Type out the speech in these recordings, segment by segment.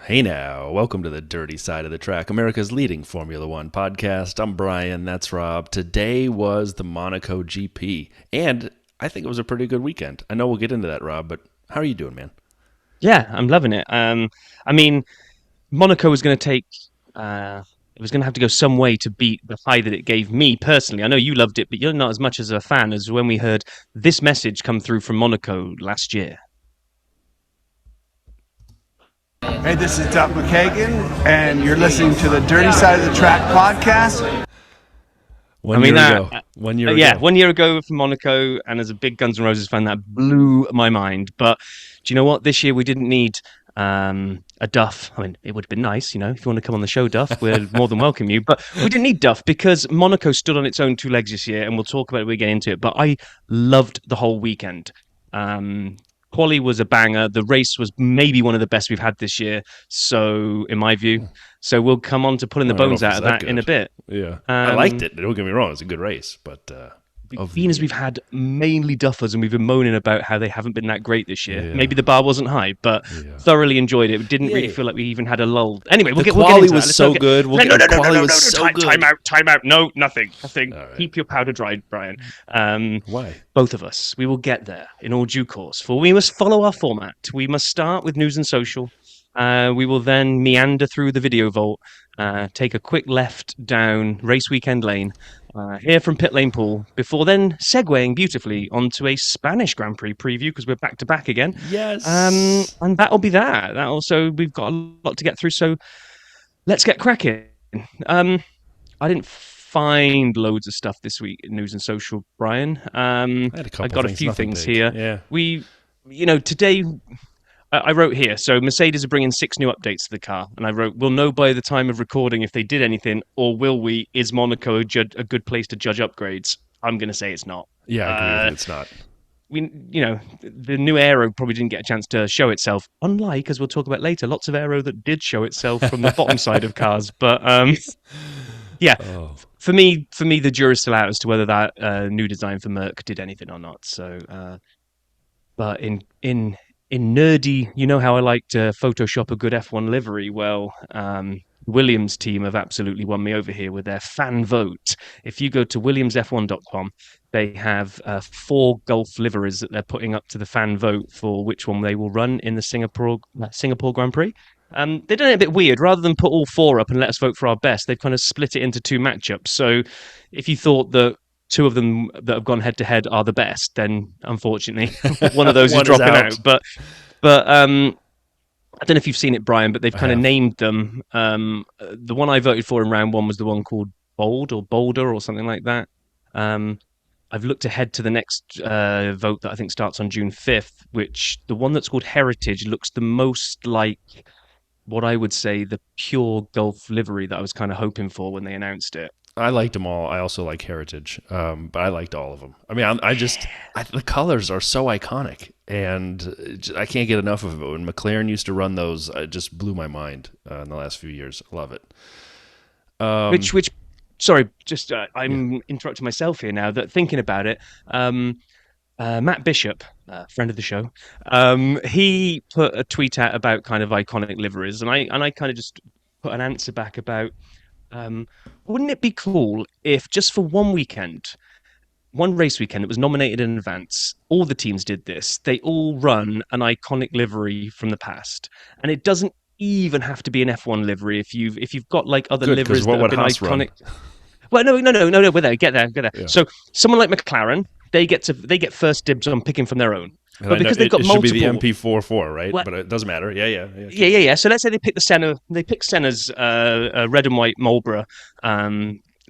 Hey now, welcome to the Dirty Side of the Track, America's leading Formula One podcast. I'm Brian, that's Rob. Today was the Monaco GP, and I think it was a pretty good weekend. I know we'll get into that, Rob, but how are you doing, man? Yeah, I'm loving it. Monaco was going to take, it was going to have to go some way to beat the high that it gave me personally. I know you loved it, but you're not as much as a fan as when we heard this message come through from Monaco last year. Hey, this is Duff McKagan, and you're listening to the Dirty Side of the Track podcast. One year ago. 1 year ago from Monaco, and as a big Guns N' Roses fan, that blew my mind. But do you know what? This year we didn't need a Duff. I mean, it would have been nice, if you want to come on the show, Duff, we're more than welcome you. But we didn't need Duff because Monaco stood on its own two legs this year, and we'll talk about it when we get into it. But I loved the whole weekend. Quali was a banger. The race was maybe one of the best we've had this year. So, in my view, we'll come on to pulling the bones out of that in a bit. Yeah, I liked it. Don't get me wrong; it's a good race, but being as we've had mainly duffers and we've been moaning about how they haven't been that great this year. Yeah. Maybe the bar wasn't high, but thoroughly enjoyed it. We didn't really feel like we even had a lull. Anyway, we'll get into that. Quali was so good. Time out. No, nothing. Right. Keep your powder dried, Brian. Why? Both of us. We will get there in all due course. For we must follow our format. We must start with news and social. We will then meander through the video vault, take a quick left down Race Weekend Lane, hear from Pitlane Paul, before then segueing beautifully onto a Spanish Grand Prix preview because we're back to back again. Yes. And that'll be that. That also, we've got a lot to get through, so let's get cracking. I didn't find loads of stuff this week in news and social, Brian. I got a few things here. Yeah. Today I wrote here, so Mercedes are bringing 6 new updates to the car, and I wrote, we'll know by the time of recording if they did anything, or will we? Is Monaco a good place to judge upgrades? I'm going to say it's not. Yeah, I agree with you, it's not. The new aero probably didn't get a chance to show itself, unlike, as we'll talk about later, lots of aero that did show itself from the bottom side of cars. But for me, the jury's still out as to whether that new design for Merc did anything or not. So, but in nerdy, you know how I like to Photoshop a good F1 livery? Well, Williams team have absolutely won me over here with their fan vote. If you go to williamsf1.com, they have 4 Gulf liveries that they're putting up to the fan vote for which one they will run in the Singapore Grand Prix. They've done it a bit weird. Rather than put all 4 up and let us vote for our best, they've kind of split it into 2 matchups. So if you thought that 2 of them that have gone head to head are the best, then unfortunately one of those is dropping out. But I don't know if you've seen it, Brian, but they've kind of named them. The one I voted for in round 1 was the one called Bold or Boulder or something like that. I've looked ahead to the next vote that I think starts on June 5th, which the one that's called Heritage looks the most like what I would say the pure Gulf livery that I was kind of hoping for when they announced it. I liked them all. I also like Heritage, but I liked all of them. I mean, the colors are so iconic, and I can't get enough of it. When McLaren used to run those, it just blew my mind in the last few years. I love it. Sorry, I'm interrupting myself here now. That thinking about it, Matt Bishop, friend of the show, he put a tweet out about kind of iconic liveries, and I kind of just put an answer back about. Wouldn't it be cool if just for one race weekend, it was nominated in advance, all the teams did this. They all run an iconic livery from the past. And it doesn't even have to be an F1 livery if you've got like other liveries that have been iconic. Run? Well, no, we're there. Get there. Yeah. So someone like McLaren, they get first dibs on picking from their own. But because they've got multiple, should be the MP44, right? Well, but it doesn't matter. Yeah. So let's say they pick Senna's red and white Marlboro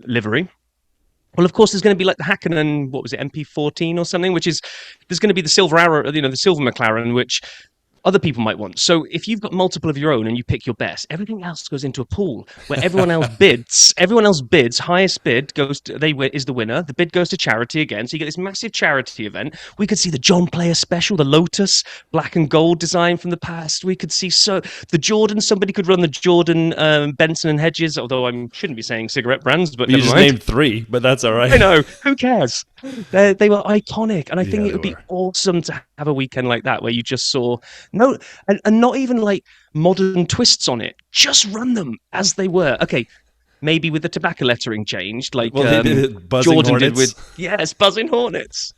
livery. Well, of course, there's going to be like the Hakkinen, what was it, MP14 or something, there's going to be the silver arrow, the silver McLaren, which other people might want. So if you've got multiple of your own and you pick your best, everything else goes into a pool where everyone else bids. Everyone else bids. Highest bid is the winner. The bid goes to charity again. So you get this massive charity event. We could see the John Player special, the Lotus black and gold design from the past. We could see the Jordan. Somebody could run the Jordan Benson and Hedges. Although I shouldn't be saying cigarette brands, but you just named 3, but that's all right. I know. Who cares? They were iconic, and I think it would be awesome to have have a weekend like that where you just saw no, and not even like modern twists on it. Just run them as they were. Okay, maybe with the tobacco lettering changed, like Well, they did Buzzing Jordan Hornets. did with Buzzing Hornets.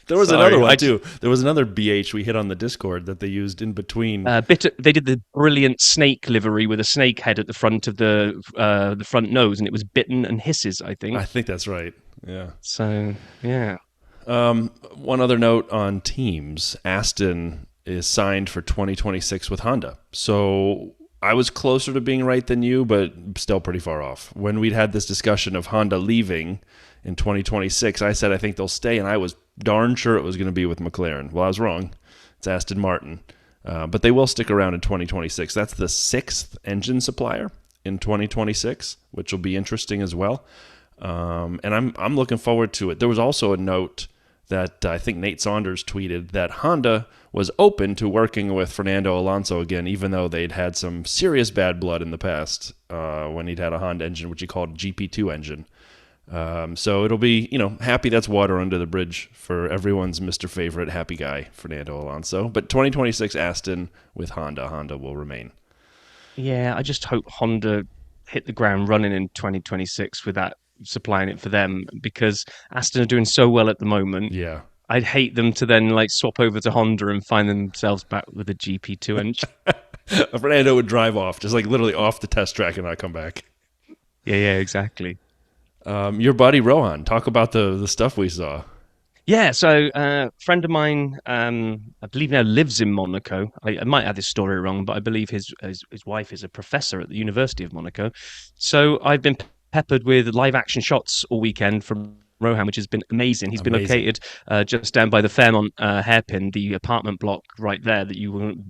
There was Sorry, another one too. There was another BH we hit on the Discord that they used in between. They did the brilliant snake livery with a snake head at the front of the front nose, and it was Bitten and Hisses, I think. I think that's right. Yeah. So yeah. One other note on teams: Aston is signed for 2026 with Honda. So I was closer to being right than you, but still pretty far off. When we'd had this discussion of Honda leaving in 2026, I said I think they'll stay, and I was darn sure it was going to be with McLaren. Well, I was wrong. It's Aston Martin. But they will stick around in 2026. That's the 6th engine supplier in 2026, which will be interesting as well. And I'm looking forward to it. There was also a note that I think Nate Saunders tweeted that Honda was open to working with Fernando Alonso again, even though they'd had some serious bad blood in the past when he'd had a Honda engine, which he called GP2 engine. So it'll be, happy that's water under the bridge for everyone's Mr. Favorite happy guy, Fernando Alonso. But 2026 Aston with Honda will remain. Yeah, I just hope Honda hit the ground running in 2026 with that supplying it for them, because Aston are doing so well at the moment. Yeah. I'd hate them to then swap over to Honda and find themselves back with a GP2 engine. Fernando would drive off, just literally off the test track and not come back. Yeah, exactly. Your buddy Rohan, talk about the stuff we saw. Yeah, so a friend of mine, I believe now lives in Monaco. I might have this story wrong, but I believe his wife is a professor at the University of Monaco. So I've been peppered with live action shots all weekend from Rohan, which has been amazing. He's been located just down by the Fairmont hairpin, the apartment block right there.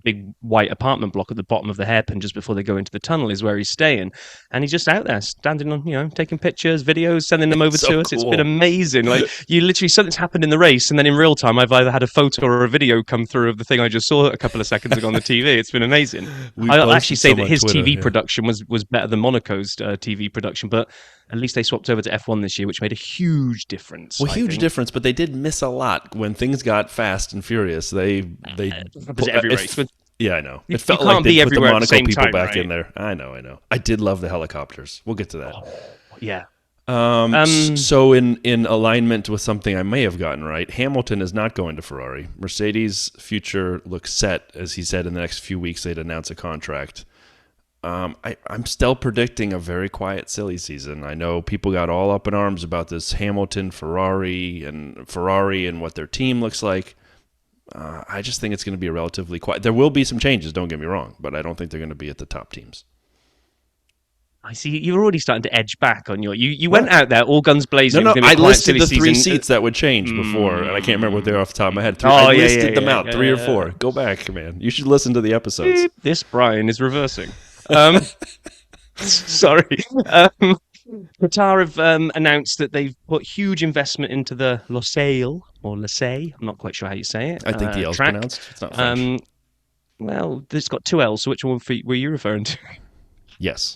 Big white apartment block at the bottom of the hairpin, just before they go into the tunnel, is where he's staying. And he's just out there, standing on, taking pictures, videos, sending them over to us. Cool. It's been amazing. You literally, something's happened in the race, and then in real time, I've either had a photo or a video come through of the thing I just saw a couple of seconds ago on the TV. It's been amazing. I'll actually say that his Twitter, TV production was better than Monaco's TV production, but at least they swapped over to F1 this year, which made a huge difference. Well, huge difference, but they did miss a lot when things got fast and furious. They every race. Yeah, I know. It felt like they put the Monaco people back in there. I know. I did love the helicopters. We'll get to that. Yeah. So in alignment with something I may have gotten right, Hamilton is not going to Ferrari. Mercedes' future looks set, as he said in the next few weeks they'd announce a contract. I'm still predicting a very quiet, silly season. I know people got all up in arms about this Hamilton, Ferrari and what their team looks like. I just think it's going to be a relatively quiet. There will be some changes, don't get me wrong, but I don't think they're going to be at the top teams. I see you're already starting to edge back on your. You went out there all guns blazing. No, I listed the 3 seats that would change before, and I can't remember what they were off the top of my head. I listed them out, 3 or 4. Go back, man. You should listen to the episodes. This Brian is reversing. Sorry. Qatar have announced that they've put huge investment into the Losail or Losail. I'm not quite sure how you say it. I think the L's pronounced. It's not French. Well, it's got 2 L's. So which one were you referring to? Yes.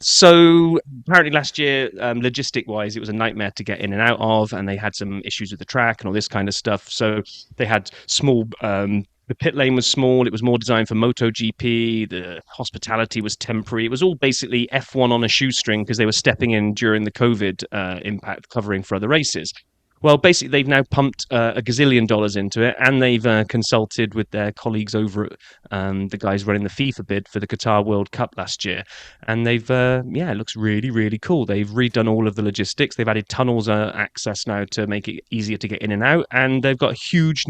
So apparently last year, logistic-wise, it was a nightmare to get in and out of, and they had some issues with the track and all this kind of stuff. So they had small. The pit lane was small. It was more designed for MotoGP. The hospitality was temporary. It was all basically F1 on a shoestring because they were stepping in during the COVID impact, covering for other races. Well, basically, they've now pumped $1 gazillion into it, and they've consulted with their colleagues over at the guys running the FIFA bid for the Qatar World Cup last year. And they've, it looks really, really cool. They've redone all of the logistics. They've added tunnels access now to make it easier to get in and out. And they've got a huge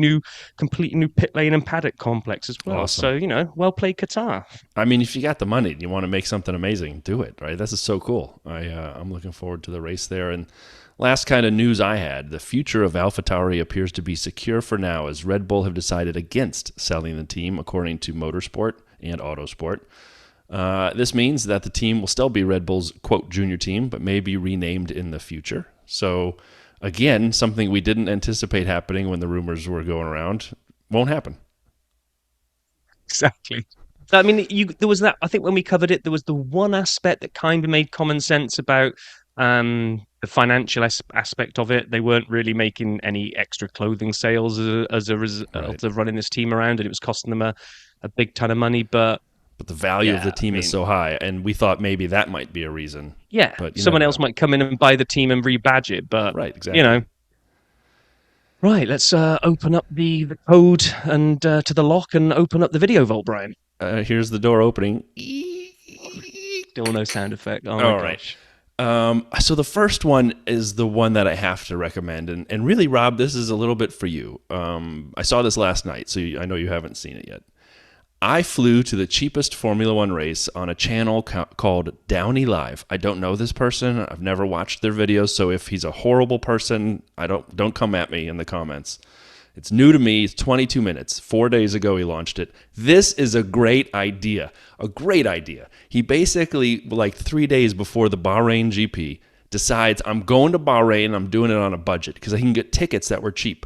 completely new pit lane and paddock complex as well. Awesome. So, well played, Qatar. I mean, if you got the money and you want to make something amazing, do it, right? This is so cool. I'm looking forward to the race there. And last kind of news I had, the future of AlphaTauri appears to be secure for now, as Red Bull have decided against selling the team, according to Motorsport and Autosport. This means that the team will still be Red Bull's, quote, junior team, but may be renamed in the future. So, again, something we didn't anticipate happening when the rumors were going around won't happen. Exactly. I mean, there was that, I think when we covered it, there was the one aspect that kind of made common sense about financial aspect of it. They weren't really making any extra clothing sales as a result of running this team around, and it was costing them a big ton of money. But the value of the team is so high, and we thought maybe that might be a reason. Yeah, but someone else might come in and buy the team and rebadge it. But right, exactly. Right, let's open up the code and to the lock and open up the video vault, Brian. Here's the door opening. Still no sound effect. Oh, all my right. gosh. So the first one is the one that I have to recommend. And really, Rob, this is a little bit for you. I saw this last night, so I know you haven't seen it yet. I flew to the cheapest Formula One race on a channel called Downey Live. I don't know this person. I've never watched their videos, so if he's a horrible person, don't come at me in the comments. It's new to me. It's 22 minutes. 4 days ago, he launched it. This is a great idea. A great idea. He basically, like 3 days before the Bahrain GP, decides, I'm going to Bahrain. I'm doing it on a budget because I can get tickets that were cheap.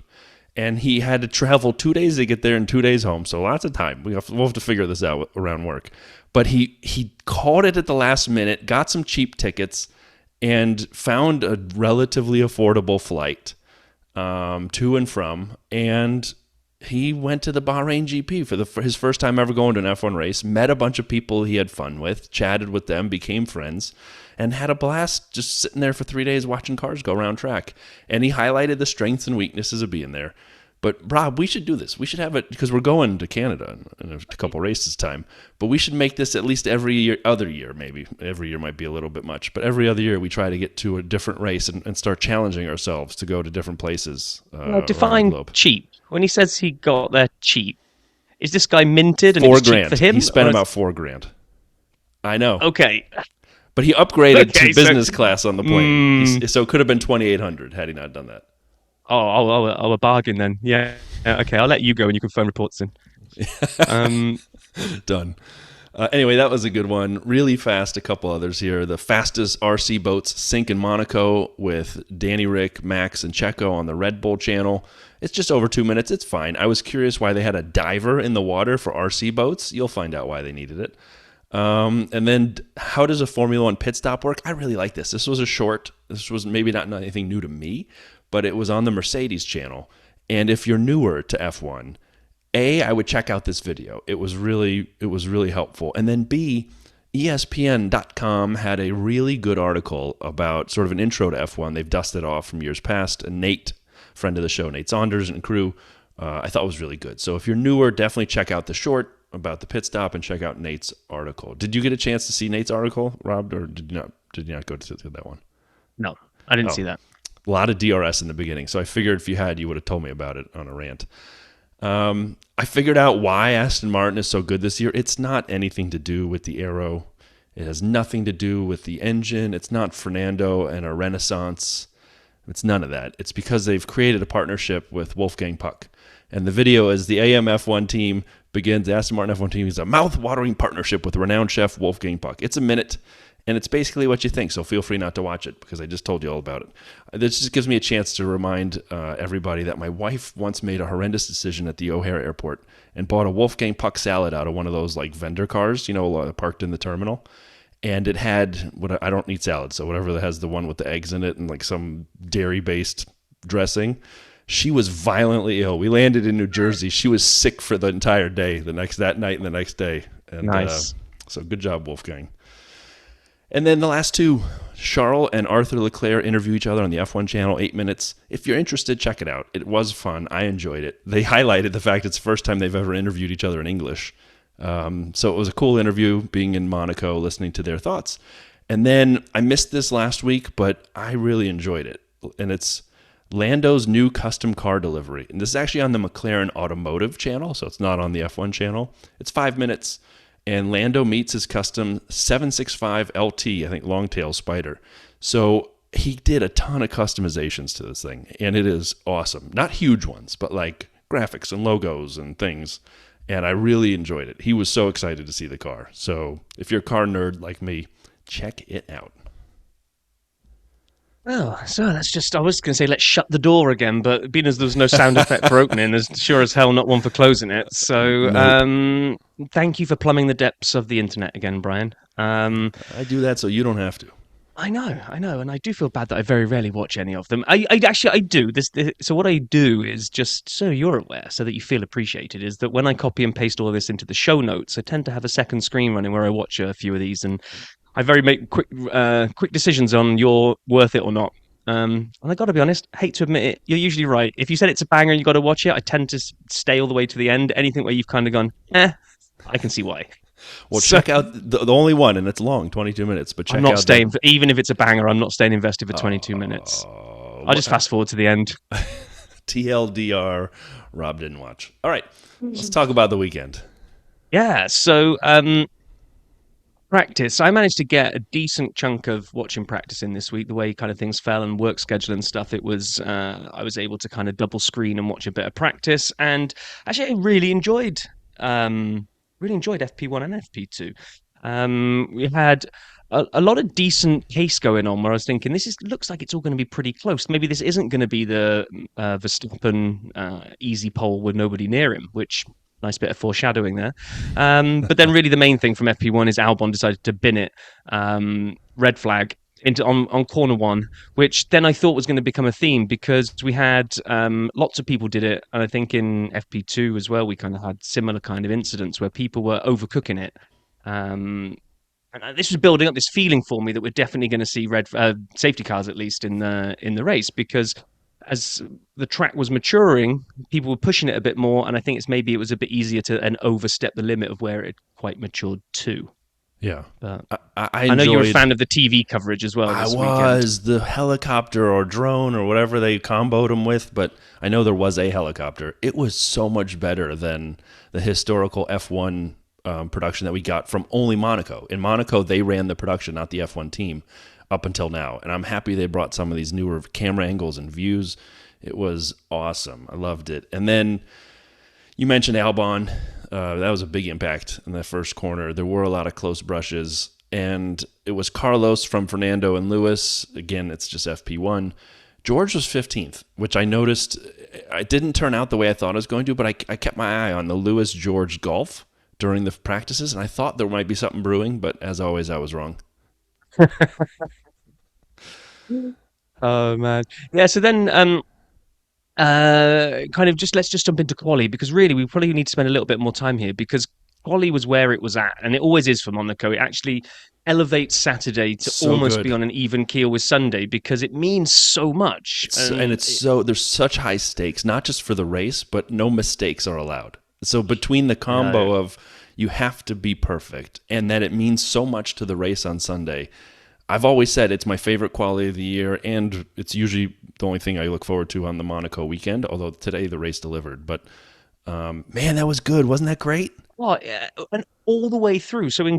And he had to travel 2 days to get there and 2 days home. So lots of time. We'll have to figure this out around work. But he called it at the last minute, got some cheap tickets, and found a relatively affordable flight to and from. And he went to the Bahrain GP for his first time ever going to an F1 race, met a bunch of people he had fun with, chatted with them, became friends, and had a blast just sitting there for 3 days watching cars go around track. And he highlighted the strengths and weaknesses of being there. But Rob, we should do this. We should have it because we're going to Canada in a couple races time. But we should make this at least other year, maybe. Every year might be a little bit much. But every other year we try to get to a different race and start challenging ourselves to go to different places. Define cheap. When he says he got there cheap, is this guy minted and $4,000 cheap for him? He spent about $4,000. I know. Okay. But he upgraded to business class on the plane. So it could have been $2,800 had he not done that. Oh, a bargain then. Yeah. Okay, I'll let you go and you can phone reports in. Done. Anyway, that was a good one. Really fast, a couple others here. The fastest RC boats sink in Monaco with Danny Rick, Max, and Checo on the Red Bull channel. It's just over 2 minutes. It's fine. I was curious why they had a diver in the water for RC boats. You'll find out why they needed it. And then how does a Formula One pit stop work? I really like this. This was a short. This was maybe not anything new to me, but it was on the Mercedes channel. And if you're newer to F1, A, I would check out this video. It was really helpful. And then B, ESPN.com had a really good article about sort of an intro to F1. They've dusted off from years past. And Nate, friend of the show, Nate Saunders and crew, I thought was really good. So if you're newer, definitely check out the short about the pit stop and check out Nate's article. Did you get a chance to see Nate's article, Rob, or did you not go to that one? No, I didn't see that. A lot of DRS in the beginning, so I figured if you had, you would have told me about it on a rant. I figured out why Aston Martin is so good this year. It's not anything to do with the aero. It has nothing to do with the engine. It's not Fernando and a Renaissance. It's none of that. It's because they've created a partnership with Wolfgang Puck. And the video is the AM F1 team begins, the Aston Martin F1 team is a mouth-watering partnership with renowned chef Wolfgang Puck. It's a minute, and it's basically what you think, so feel free not to watch it because I just told you all about it. This just gives me a chance to remind everybody that my wife once made a horrendous decision at the O'Hare airport and bought a Wolfgang Puck salad out of one of those like vendor cars, parked in the terminal. And it had, I don't eat salad, so whatever that has the one with the eggs in it and like some dairy-based dressing. She was violently ill. We landed in New Jersey. She was sick for the entire day, that night and the next day. And, nice. So good job, Wolfgang. And then the last two, Charles and Arthur Leclerc interview each other on the F1 channel, 8 minutes. If you're interested, check it out. It was fun. I enjoyed it. They highlighted the fact it's the first time they've ever interviewed each other in English. So it was a cool interview being in Monaco, listening to their thoughts. And then I missed this last week, but I really enjoyed it. And it's Lando's new custom car delivery. And this is actually on the McLaren Automotive channel, so it's not on the F1 channel. It's 5 minutes, and Lando meets his custom 765 LT, I think Longtail Spider. So he did a ton of customizations to this thing, and it is awesome. Not huge ones, but like graphics and logos and things. And I really enjoyed it. He was so excited to see the car. So if you're a car nerd like me, check it out. Oh, so I was going to say let's shut the door again, but being as there's no sound effect for opening, there's sure as hell not one for closing it. So thank you for plumbing the depths of the internet again, Brian. I do that so you don't have to. I know, and I do feel bad that I very rarely watch any of them. I actually I do. So what I do is just so you're aware, so that you feel appreciated, is that when I copy and paste all this into the show notes, I tend to have a second screen running where I watch a few of these, and I very make quick decisions on you're worth it or not. And I got to be honest, I hate to admit it, you're usually right. If you said it's a banger and you got to watch it, I tend to stay all the way to the end. Anything where you've kind of gone, I can see why. Well, So check out the only one, and it's long, 22 minutes. But check I'm not out staying, even if it's a banger, I'm not staying invested for 22 minutes. I'll just fast forward to the end. TLDR. Rob didn't watch. All right, let's talk about the weekend. Yeah, so practice. I managed to get a decent chunk of watching practice in this week. The way kind of things fell and work schedule and stuff, it was I was able to kind of double screen and watch a bit of practice. And actually, I really enjoyed FP1 and FP2. We had a lot of decent pace going on where I was thinking looks like it's all going to be pretty close. Maybe this isn't going to be the Verstappen easy pole with nobody near him, which nice bit of foreshadowing there. But then really the main thing from FP1 is Albon decided to bin it, red flag, into on corner one, which then I thought was going to become a theme because we had lots of people did it. And I think in FP2 as well, we kind of had similar kind of incidents where people were overcooking it. And this was building up this feeling for me that we're definitely going to see red safety cars, at least in the race, because as the track was maturing, people were pushing it a bit more, and I think it was a bit easier to and overstep the limit of where it quite matured to. Yeah, But I know you're a enjoyed. fan of the TV coverage as well I this weekend. was the helicopter or drone or whatever they comboed them with, but I know there was a helicopter. It was so much better than the historical F1 production that we got from only Monaco. In Monaco, they ran the production, not the F1 team, up until now. And I'm happy they brought some of these newer camera angles and views. It was awesome. I loved it. And then you mentioned Albon. That was a big impact in the first corner. There were a lot of close brushes. And it was Carlos from Fernando and Lewis. Again, it's just FP1. George was 15th, which I noticed. It didn't turn out the way I thought it was going to, but I kept my eye on the Lewis-George Gulf during the practices, and I thought there might be something brewing, but as always, I was wrong. Oh man, yeah. So then, kind of just let's just jump into quali because really we probably need to spend a little bit more time here because quali was where it was at, and it always is for Monaco. It actually elevates Saturday to So almost good. be on an even keel with Sunday because it means so much. And it's so there's such high stakes, not just for the race, but no mistakes are allowed. So between the combo of you have to be perfect, and that it means so much to the race on Sunday. I've always said it's my favorite quality of the year, and it's usually the only thing I look forward to on the Monaco weekend, although today the race delivered. But man, that was good. Wasn't that great? Well, yeah, and all the way through. So Yeah.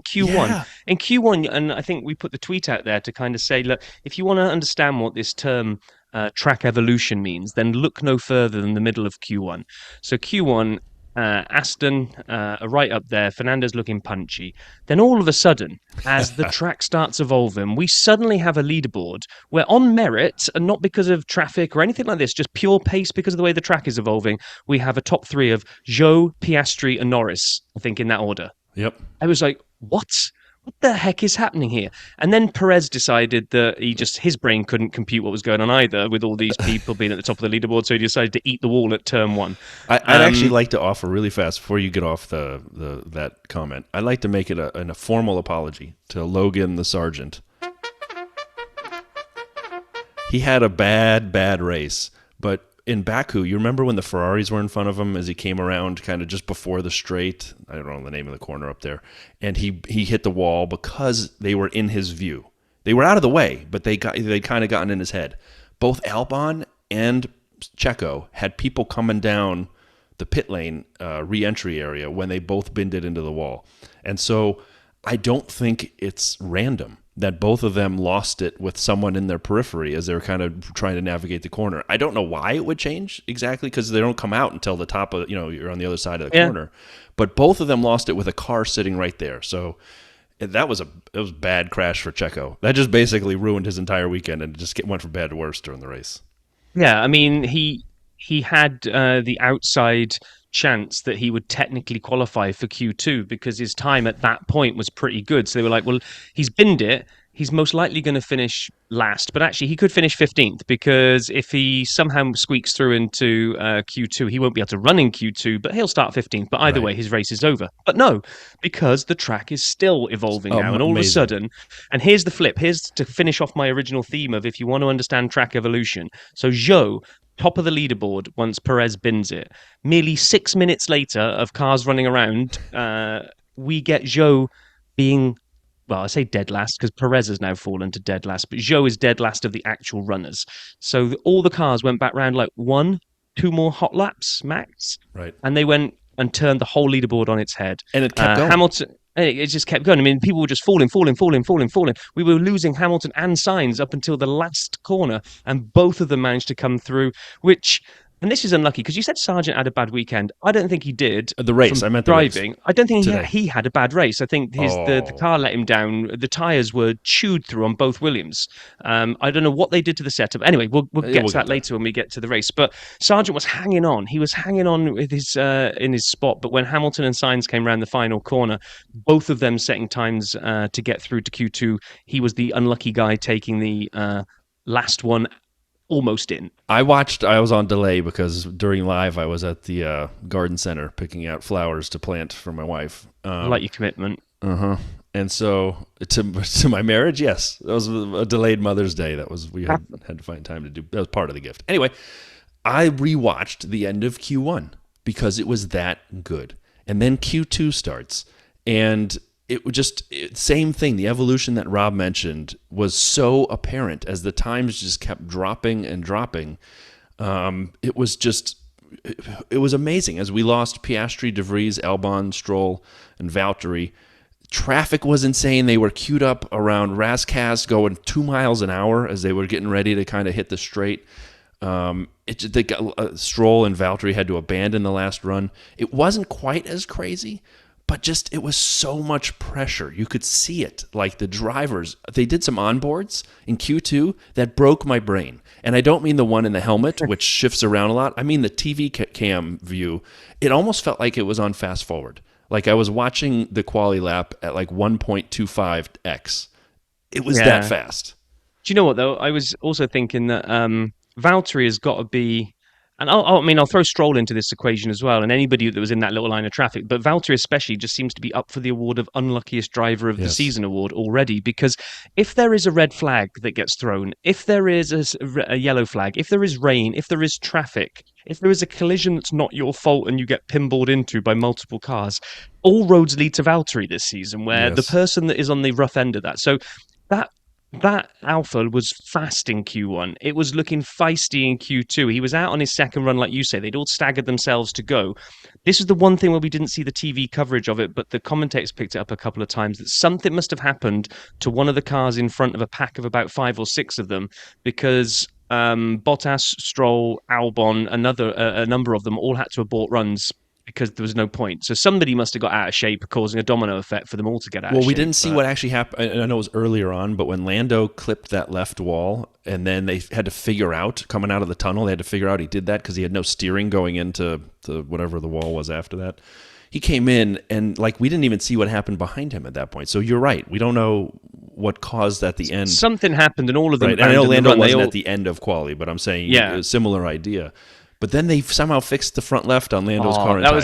in Q1, and I think we put the tweet out there to kind of say, look, if you want to understand what this term track evolution means, then look no further than the middle of Q1. So Q1, Aston are right up there. Fernando's looking punchy. Then all of a sudden, as the track starts evolving, we suddenly have a leaderboard where on merit, and not because of traffic or anything like this, just pure pace because of the way the track is evolving, we have a top three of Zhou, Piastri, and Norris, I think in that order. Yep. I was like, what? What the heck is happening here? And then Perez decided that his brain couldn't compute what was going on either with all these people being at the top of the leaderboard, so he decided to eat the wall at turn one. I'd actually like to offer really fast before you get off that comment. I'd like to make it a formal apology to Logan the Sergeant. He had a bad race, but in Baku, you remember when the Ferraris were in front of him as he came around kind of just before the straight? I don't know the name of the corner up there. And he hit the wall because they were in his view. They were out of the way, but they'd kind of gotten in his head. Both Albon and Checo had people coming down the pit lane re-entry area when they both binned it into the wall. And so I don't think it's random that both of them lost it with someone in their periphery as they were kind of trying to navigate the corner. I don't know why it would change exactly because they don't come out until the top of, you're on the other side of the corner. But both of them lost it with a car sitting right there. So it was a bad crash for Checo. That just basically ruined his entire weekend and just went from bad to worse during the race. Yeah, I mean, he had the outside chance that he would technically qualify for Q2 because his time at that point was pretty good. So they were like, well, he's binned it. he's most likely going to finish last, but actually he could finish 15th because if he somehow squeaks through into Q2, he won't be able to run in Q2, but he'll start 15th. But either way, his race is over. But no, because the track is still evolving now. And all of a sudden, and here's the flip. Here's to finish off my original theme of if you want to understand track evolution. So Zhou, top of the leaderboard once Perez bins it. Merely 6 minutes later of cars running around, we get Zhou being... Well, I say dead last because Perez has now fallen to dead last, but Zhou is dead last of the actual runners. So all the cars went back round like 1-2 more hot laps max. Right. And they went and turned the whole leaderboard on its head. And it kept going. Hamilton, it just kept going. I mean, people were just falling. We were losing Hamilton and Sainz up until the last corner, and both of them managed to come through, which... And this is unlucky because you said Sargent had a bad weekend. I don't think he did. The race, I meant the driving. Race. I don't think he had a bad race. I think the car let him down. The tyres were chewed through on both Williams. I don't know what they did to the setup. Anyway, we'll get to that later when we get to the race. But Sargent was hanging on. He was hanging on with his in his spot. But when Hamilton and Sainz came around the final corner, both of them setting times to get through to Q2, he was the unlucky guy taking the last one almost in. I was on delay because during live I was at the garden center picking out flowers to plant for my wife. I like your commitment. And so to my marriage, yes, that was a delayed Mother's Day. That was we had to find time to do. That was part of the gift. Anyway, I rewatched the end of Q1 because it was that good, and then Q2 starts, and it was just same thing. The evolution that Rob mentioned was so apparent as the times just kept dropping and dropping. It was amazing as we lost Piastri, De Vries, Albon, Stroll, and Valtteri. Traffic was insane. They were queued up around Rascas going 2 miles an hour as they were getting ready to kind of hit the straight. Stroll and Valtteri had to abandon the last run. It wasn't quite as crazy, but just it was so much pressure. You could see it. Like the drivers, they did some onboards in Q2 that broke my brain. And I don't mean the one in the helmet, which shifts around a lot. I mean the TV cam view. It almost felt like it was on fast forward. Like I was watching the quali lap at like 1.25x. It was that fast. Do you know what, though? I was also thinking that Valtteri has got to be... And I'll throw Stroll into this equation as well, and anybody that was in that little line of traffic. But Valtteri especially just seems to be up for the award of unluckiest driver of the season award already. Because if there is a red flag that gets thrown, if there is a yellow flag, if there is rain, if there is traffic, if there is a collision that's not your fault and you get pinballed into by multiple cars, all roads lead to Valtteri this season, where the person that is on the rough end of that. So that Alpha was fast in Q1. It was looking feisty in Q2. He was out on his second run, like you say. They'd all staggered themselves to go. This is the one thing where we didn't see the TV coverage of it, but the commentators picked it up a couple of times, that something must have happened to one of the cars in front of a pack of about 5 or 6 of them, because Bottas, Stroll, Albon, a number of them all had to abort runs because there was no point. So somebody must have got out of shape, causing a domino effect for them all to get out of shape. Well, we didn't see what actually happened. I know it was earlier on, but when Lando clipped that left wall, and then they had to figure out, coming out of the tunnel, they had to figure out he did that because he had no steering going into whatever the wall was after that. He came in, and we didn't even see what happened behind him at that point. So you're right. We don't know what caused at the end. Something happened, and all of them... Right. I know Lando wasn't at the end of quali, but I'm saying a similar idea. But then they somehow fixed the front left on Lando's car in time. That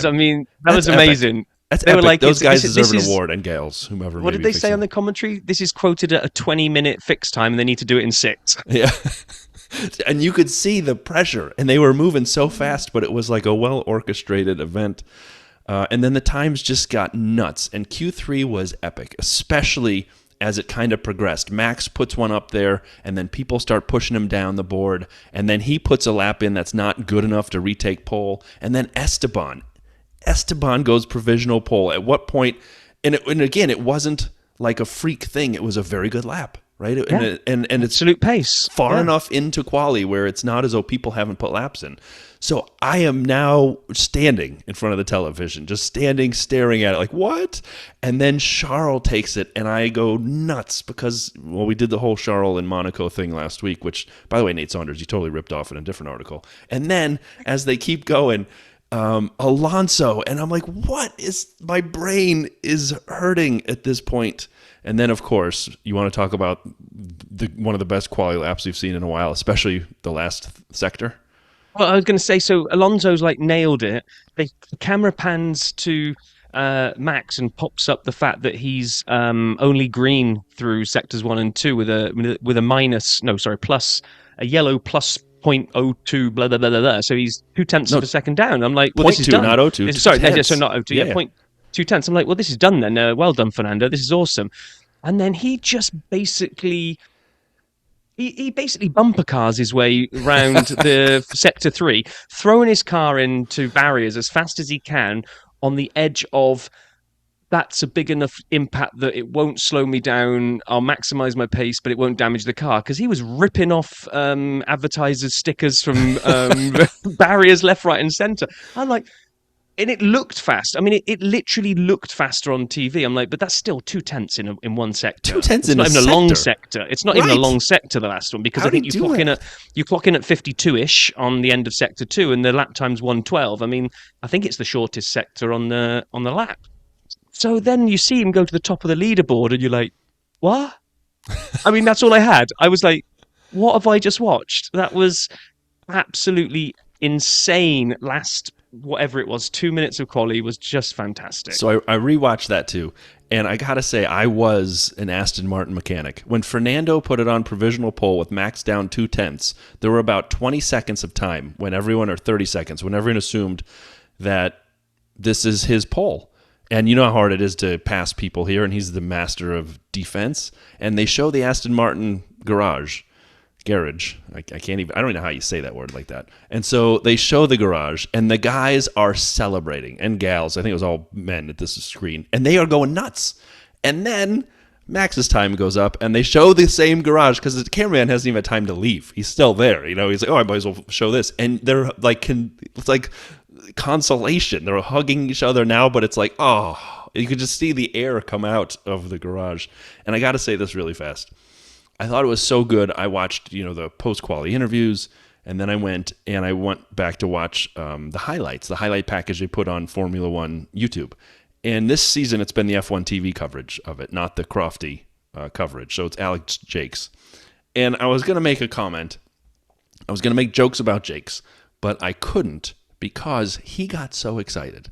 was amazing. That's epic. Were like, those guys deserve an award, and gals, whomever. What did they say on the commentary? This is quoted at a 20-minute fixed time, and they need to do it in 6. Yeah. And you could see the pressure, and they were moving so fast, but it was like a well-orchestrated event. And then the times just got nuts, and Q3 was epic, especially as it kind of progressed. Max puts one up there, and then people start pushing him down the board, and then he puts a lap in that's not good enough to retake pole, and then Esteban goes provisional pole. At what point, and again, it wasn't like a freak thing, it was a very good lap, right? Yeah. And it's absolute pace. Far enough into quali where it's not as though people haven't put laps in. So I am now standing in front of the television, just staring at it like, what? And then Charles takes it, and I go nuts because, we did the whole Charles in Monaco thing last week, which, by the way, Nate Saunders, you totally ripped off in a different article. And then, as they keep going, Alonso, and I'm like, what is, my brain is hurting at this point. And then, of course, you want to talk about one of the best quality laps we've seen in a while, especially the last sector. Well, I was going to say, so Alonso's like nailed it. The camera pans to Max and pops up the fact that he's only green through sectors 1 and 2 with a minus, no, sorry, plus a yellow plus 0.02, blah blah blah blah blah. So he's 0.2 of a second down. I'm like, well, this is 0.2, done. not 0.2. Sorry, tenths. so not 0.2. Yeah, 0.2 tenths. I'm like, well, this is done then. Well done, Fernando. This is awesome. And then he just basically. He basically bumper cars his way round the sector 3, throwing his car into barriers as fast as he can on the edge of that's a big enough impact that it won't slow me down. I'll maximize my pace, but it won't damage the car. Because he was ripping off advertisers' stickers from barriers left, right, and centre. I'm like, and it looked fast. I mean, it literally looked faster on TV. I'm like, but that's still 0.2 in one sector. 0.2 it's in not a even sector. a long sector. It's not even a long sector, the last one, because How I think did you he do clock in at 52-ish on the end of sector 2, and the lap time's 1:12. I mean, I think it's the shortest sector on the lap. So then you see him go to the top of the leaderboard, and you're like, what? I mean, that's all I had. I was like, what have I just watched? That was absolutely insane. Last, whatever it was, 2 minutes of quali was just fantastic. So I rewatched that too, and I gotta say, I was an Aston Martin mechanic. When Fernando put it on provisional pole with Max down 0.2, there were about 20 seconds of time when everyone, or 30 seconds, when everyone assumed that this is his pole. And you know how hard it is to pass people here, and he's the master of defense. And they show the Aston Martin garage. I can't even, I don't even know how you say that word like that. And so they show the garage, and the guys are celebrating, and gals, I think it was all men at this screen, and they are going nuts. And then Max's time goes up, and they show the same garage, because the cameraman hasn't even had time to leave. He's still there. You know, he's like, oh, I might as well show this. And they're like, it's like consolation. They're hugging each other now, but it's like, oh, you could just see the air come out of the garage. And I got to say this really fast. I thought it was so good. I watched, the post-quality interviews, and then I went back to watch the highlights, the highlight package they put on Formula One YouTube. And this season, it's been the F1 TV coverage of it, not the Crofty coverage. So it's Alex Jakes. And I was going to make a comment. I was going to make jokes about Jakes, but I couldn't because he got so excited.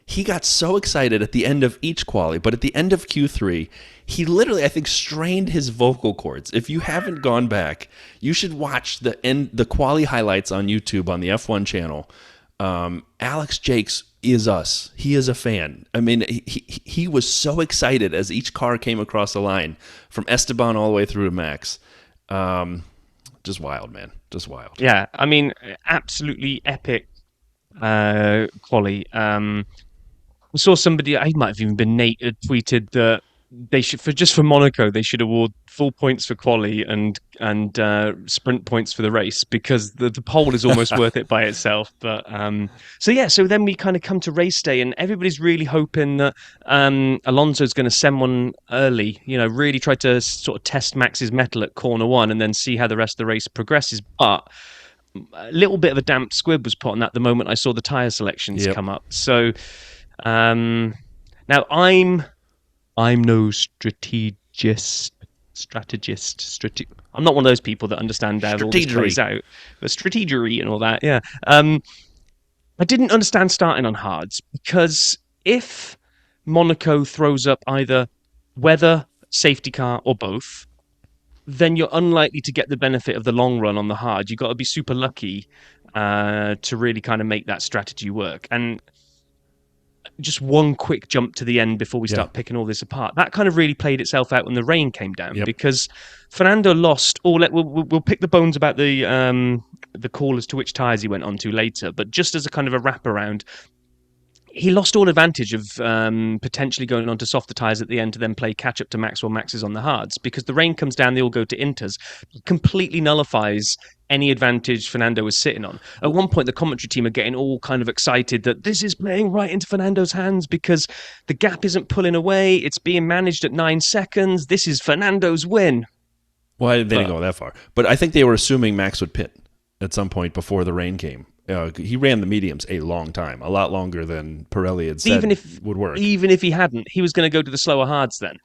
He got so excited at the end of each quali, but at the end of Q3, he literally, I think, strained his vocal cords. If you haven't gone back, you should watch the quali highlights on YouTube on the F1 channel. Alex Jakes is us. He is a fan. I mean, he was so excited as each car came across the line, from Esteban all the way through to Max. Just wild, man. Just wild. Yeah, I mean, absolutely epic quali. I saw somebody, I might have even been Nate, had tweeted that they should, for Monaco, they should award full points for quali and sprint points for the race, because the pole is almost worth it by itself. But so then we kind of come to race day, and everybody's really hoping that Alonso's going to send one early. Really try to sort of test Max's mettle at corner 1, and then see how the rest of the race progresses. But a little bit of a damp squib was put on that the moment I saw the tyre selections come up. So. Now I'm no strategist. I'm not one of those people that understand how all this plays out, but strategery and all that. Yeah. I didn't understand starting on hards, because if Monaco throws up either weather, safety car, or both, then you're unlikely to get the benefit of the long run on the hard. You've got to be super lucky to really kind of make that strategy work. And just one quick jump to the end before we start picking all this apart. That kind of really played itself out when the rain came down, because Fernando lost all. We'll pick the bones about the call as to which tyres he went onto later. But just as a kind of a wraparound, he lost all advantage of potentially going on to softer tyres at the end to then play catch up to Max while Max is on the hards, because the rain comes down, they all go to inters. It completely nullifies any advantage Fernando was sitting on. At one point, the commentary team are getting all kind of excited that this is playing right into Fernando's hands because the gap isn't pulling away. It's being managed at 9 seconds. This is Fernando's win. Well, they didn't go that far. But I think they were assuming Max would pit at some point before the rain came. He ran the mediums a long time, a lot longer than Pirelli had said would work. Even if he hadn't, he was going to go to the slower hards then.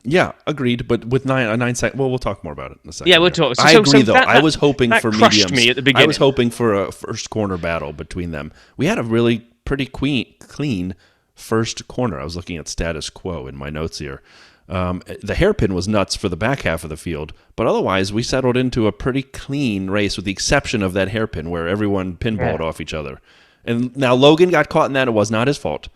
Yeah, agreed. But with 9 seconds, well, we'll talk more about it in a second. Yeah, we'll talk. I agree, though. I was hoping that for crushed mediums. Me at the beginning. I was hoping for a first corner battle between them. We had a really pretty clean first corner. I was looking at status quo in my notes here. The hairpin was nuts for the back half of the field, but otherwise we settled into a pretty clean race with the exception of that hairpin where everyone pinballed off each other. And now Logan got caught in that. It was not his fault.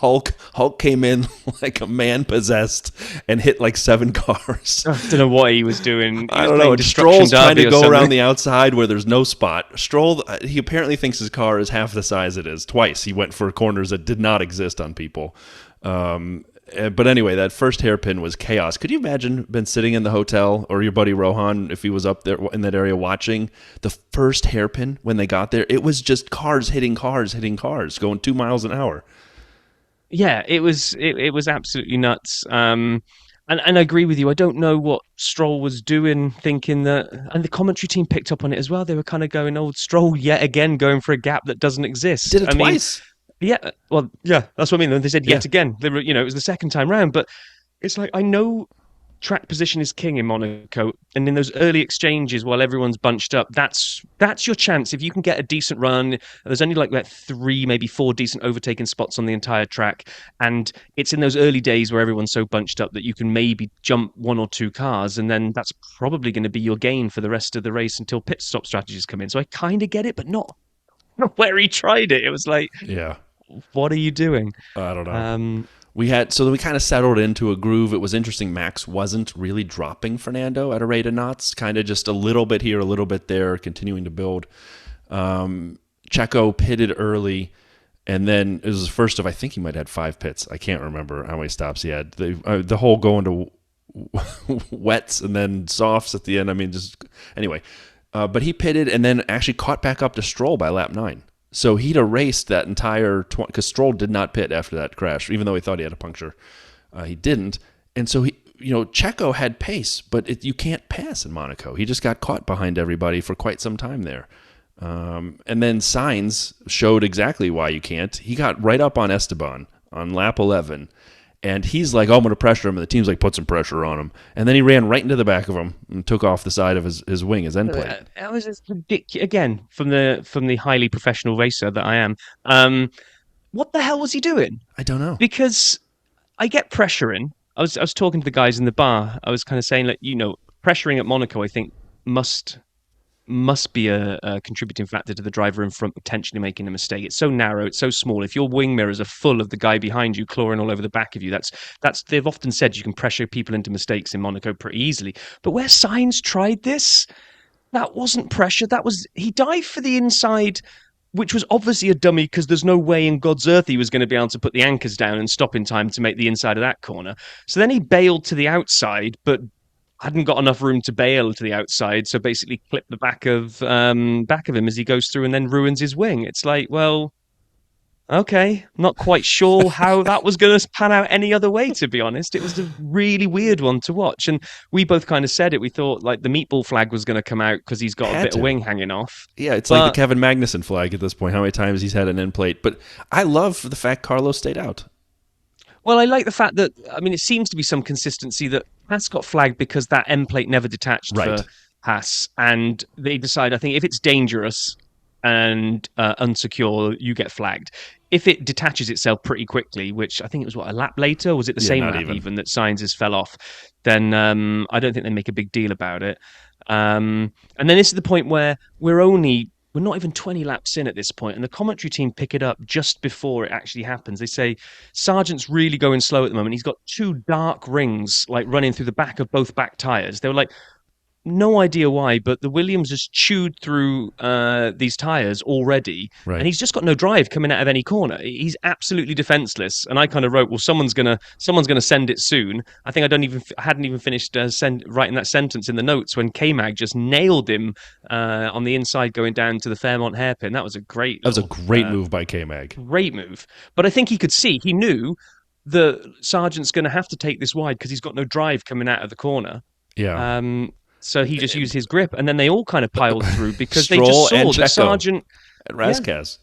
Hulk came in like a man possessed and hit like 7 cars. I don't know what he was doing. I don't know. Stroll's trying to go around the outside where there's no spot. Stroll, he apparently thinks his car is half the size it is. Twice he went for corners that did not exist on people. But anyway, that first hairpin was chaos. Could you imagine been sitting in the hotel or your buddy Rohan if he was up there in that area watching the first hairpin when they got there? It was just cars hitting cars, going 2 miles an hour. Yeah, it was absolutely nuts. And I agree with you. I don't know what Stroll was doing, thinking that, and the commentary team picked up on it as well. They were kind of going, "Oh, Stroll yet again going for a gap that doesn't exist." Did it twice. Yeah, well, yeah, that's what I mean. They said yet again. They were, it was the second time round, but it's like I know track position is king in Monaco, and in those early exchanges while everyone's bunched up, that's your chance. If you can get a decent run, there's only like 3, maybe 4 decent overtaking spots on the entire track, and it's in those early days where everyone's so bunched up that you can maybe jump 1 or 2 cars, and then that's probably going to be your gain for the rest of the race until pit stop strategies come in. So I kind of get it, but not where he tried it. It was like, what are you doing? I don't know. We kind of settled into a groove. It was interesting. Max wasn't really dropping Fernando at a rate of knots, kind of just a little bit here, a little bit there, continuing to build. Checo pitted early, and then it was the first of, I think he might have had 5 pits. I can't remember how many stops he had. The whole going to wets and then softs at the end. I mean, just anyway. But he pitted and then actually caught back up to Stroll by lap 9. So he'd erased that entire because Stroll did not pit after that crash, even though he thought he had a puncture. He didn't. And so Checo had pace, but you can't pass in Monaco. He just got caught behind everybody for quite some time there. And then Sainz showed exactly why you can't. He got right up on Esteban on lap 11. And he's like, "Oh, I'm going to pressure him." And the team's like, "Put some pressure on him." And then he ran right into the back of him and took off the side of his wing, his end plate. That was just ridiculous. Again, from the highly professional racer that I am. What the hell was he doing? I don't know. Because I get pressuring. I was talking to the guys in the bar. I was kind of saying, pressuring at Monaco, I think must be a contributing factor to the driver in front potentially making a mistake. It's so narrow, it's so small. If your wing mirrors are full of the guy behind you clawing all over the back of you, that's they've often said you can pressure people into mistakes in Monaco pretty easily. But where Sainz tried this, that wasn't pressure. He dived for the inside, which was obviously a dummy because there's no way in God's earth he was going to be able to put the anchors down and stop in time to make the inside of that corner. So then he bailed to the outside, but hadn't got enough room to bail to the outside, so basically clipped the back of him as he goes through and then ruins his wing. It's like, well, okay, not quite sure how that was going to pan out any other way, to be honest. It was a really weird one to watch, and we both kind of said it. We thought like the meatball flag was going to come out because he's got a bit of wing hanging off. Yeah, it's like the Kevin Magnussen flag at this point, how many times he's had an end plate. But I love the fact Carlos stayed out. Well, I like the fact that, it seems to be some consistency that Haas got flagged because that end plate never detached for Haas. And they decide, I think, if it's dangerous and unsecure, you get flagged. If it detaches itself pretty quickly, which I think it was, a lap later? Was it the same lap even that Sainz's fell off? Then I don't think they make a big deal about it. And then this is the point where we're not even 20 laps in at this point, and the commentary team pick it up just before it actually happens. They say, Sargent's really going slow at the moment. He's got 2 dark rings running through the back of both back tyres. They were like, no idea why, but the Williams has chewed through these tyres already, and he's just got no drive coming out of any corner. He's absolutely defenseless. And I kind of wrote, well, someone's gonna send it soon. I think I hadn't even finished writing that sentence in the notes when K-Mag just nailed him on the inside going down to the Fairmont hairpin. That was a great move by K-Mag. Great move. But I think he knew that Sargent's going to have to take this wide because he's got no drive coming out of the corner. Yeah. So he just used his grip, and then they all kind of piled through because they Stroll just saw and that Checo Sargent, and Razkaz.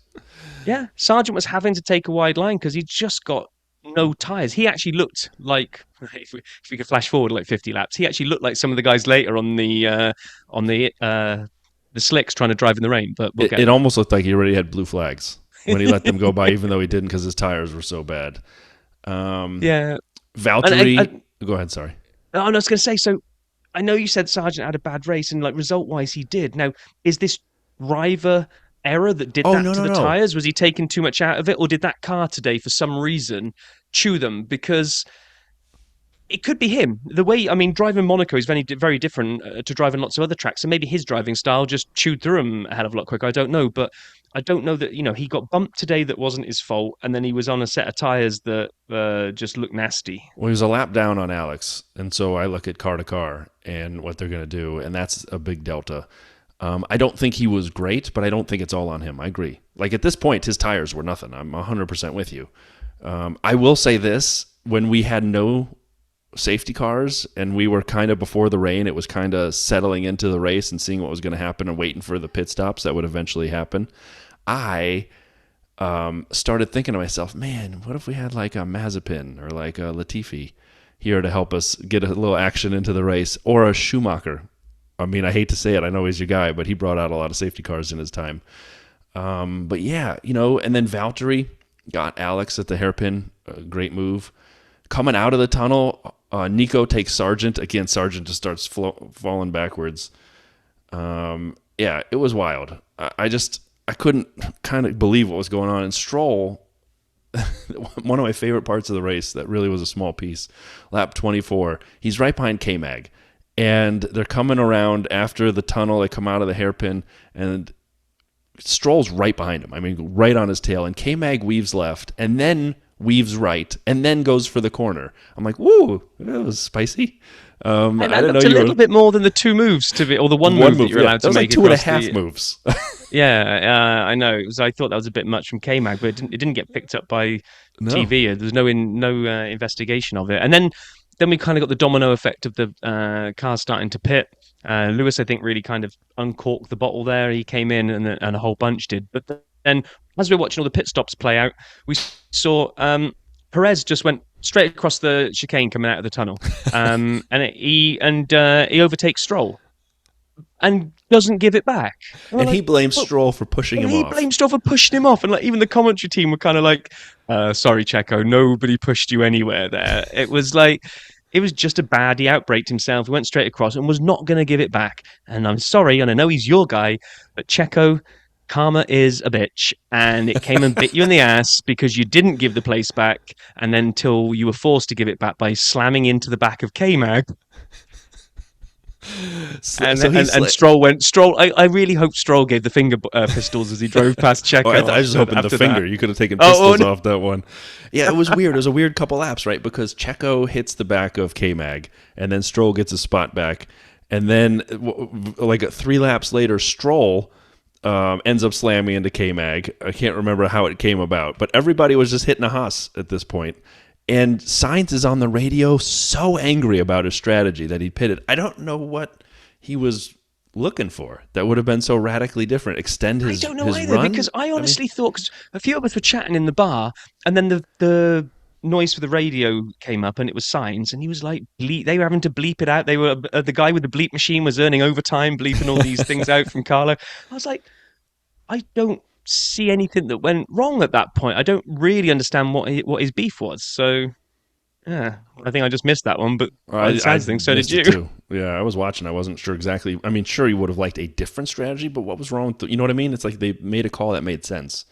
yeah, Sargent was having to take a wide line because he just got no tires. He actually looked like, if we could flash forward like 50 laps, he actually looked like some of the guys later on the slicks trying to drive in the rain. But we'll get It there. almost looked like he already had blue flags when he let them go by, even though he didn't because his tires were so bad. Yeah, Valtteri, go ahead. Sorry. I was going to say, so I know you said Sargent had a bad race, and like result-wise, he did. Now, is this driver error that did that to the tires? Was he taking too much out of it, or did that car today, for some reason, chew them? Because it could be him. The way, I mean, driving Monaco is very, very different to driving lots of other tracks, and maybe his driving style just chewed through him a hell of a lot quicker. I don't know, but I don't know that, he got bumped today that wasn't his fault, and then he was on a set of tires that just looked nasty. Well, he was a lap down on Alex, and so I look at car to car and what they're going to do, and that's a big delta. I don't think he was great, but I don't think it's all on him. I agree. Like at this point, his tires were nothing. I'm 100% with you. I will say this, when we had no safety cars and we were kind of before the rain, it was kind of settling into the race and seeing what was going to happen and waiting for the pit stops that would eventually happen. I started thinking to myself, man, what if we had like a Mazepin or like a Latifi here to help us get a little action into the race, or a Schumacher. I mean, I hate to say it, I know he's your guy, but he brought out a lot of safety cars in his time. But yeah, and then Valtteri got Alex at the hairpin, a great move. Coming out of the tunnel, Nico takes Sargent. Again, Sargent just starts falling backwards. Yeah, it was wild. I couldn't kind of believe what was going on. And Stroll, one of my favorite parts of the race that really was a small piece, lap 24, he's right behind K-Mag. And they're coming around after the tunnel. They come out of the hairpin, and Stroll's right behind him. I mean, right on his tail. And K-Mag weaves left, and then weaves right, and then goes for the corner. I'm like, woo, that was spicy. And I that didn't know looked a you little were... bit more than the 2 moves or the one move that you're allowed to make. That was like 2.5 moves. Yeah, I know. I thought that was a bit much from K-Mag, but it didn't get picked up by TV. There's no investigation of it. And then we kind of got the domino effect of the cars starting to pit. Lewis, I think, really kind of uncorked the bottle there. He came in, and a whole bunch did. But then, as we were watching all the pit stops play out, we saw Perez just went straight across the chicane coming out of the tunnel, and he overtakes Stroll and doesn't give it back. And he blames Stroll for pushing him off. He blames Stroll for pushing him off, and like even the commentary team were kind of like, "Sorry, Checo, nobody pushed you anywhere there." It was like, it was just a bad. He outbraked himself. He went straight across and was not going to give it back. And I'm sorry, and I know he's your guy, but Checo, karma is a bitch, and it came and bit you in the ass because you didn't give the place back, and then until you were forced to give it back by slamming into the back of K-Mag. And Stroll went. I really hope Stroll gave the finger pistols as he drove past Checo. I was just hoping the finger. You could have taken pistols off that one. Yeah, it was weird. It was a weird couple laps, right? Because Checo hits the back of K-Mag, and then Stroll gets a spot back, and then like 3 laps later, Stroll ends up slamming into K-Mag. I can't remember how it came about, but everybody was just hitting a Haas at this point. And Sainz is on the radio so angry about his strategy that he pitted. I don't know what he was looking for that would have been so radically different. Extend his run? I don't know either, because I honestly thought, because a few of us were chatting in the bar, and then the noise for the radio came up, and it was Sainz, and he was like, they were having to bleep it out. They were the guy with the bleep machine was earning overtime bleeping all these things out from Carlo. I was like, I don't see anything that went wrong at that point. I don't really understand what his beef was. So, yeah, I think I just missed that one. But I think so did you. Too. Yeah, I was watching. I wasn't sure exactly. I mean, sure, he would have liked a different strategy, but what was wrong with you know what I mean? It's like they made a call that made sense,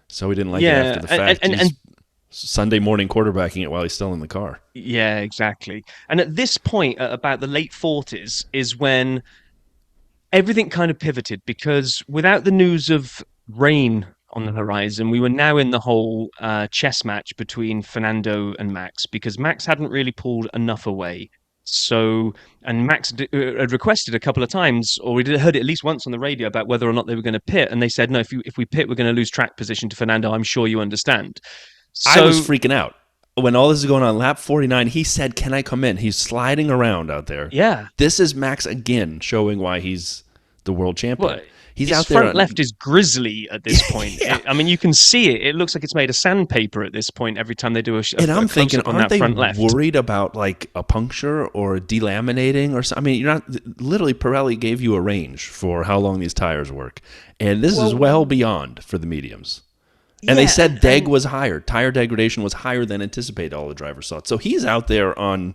so he didn't like it after the fact. And Sunday morning quarterbacking it while he's still in the car. Yeah, exactly. And at this point, at about the late 40s, is when everything kind of pivoted, because without the news of rain on the horizon, we were now in the whole chess match between Fernando and Max, because Max hadn't really pulled enough away. So, and Max had requested a couple of times, or we heard it at least once on the radio, about whether or not they were going to pit, and they said, no, if we pit, we're going to lose track position to Fernando. I'm sure you understand. So, I was freaking out. when all this is going on, lap 49, he said, "Can I come in?" He's sliding around out there. Yeah. This is Max again showing why he's the world champion. Well, He's his out there. front left is grisly at this point. Yeah. I mean, you can see it. It looks like it's made of sandpaper at this point every time they do a And I'm thinking, on aren't that they front left. worried about like a puncture or delaminating or something? I mean, you're not. Literally, Pirelli gave you a range for how long these tires work, and this is well beyond for the mediums. And they said deg was higher. Tire degradation was higher than anticipated, all the drivers thought. So he's out there on,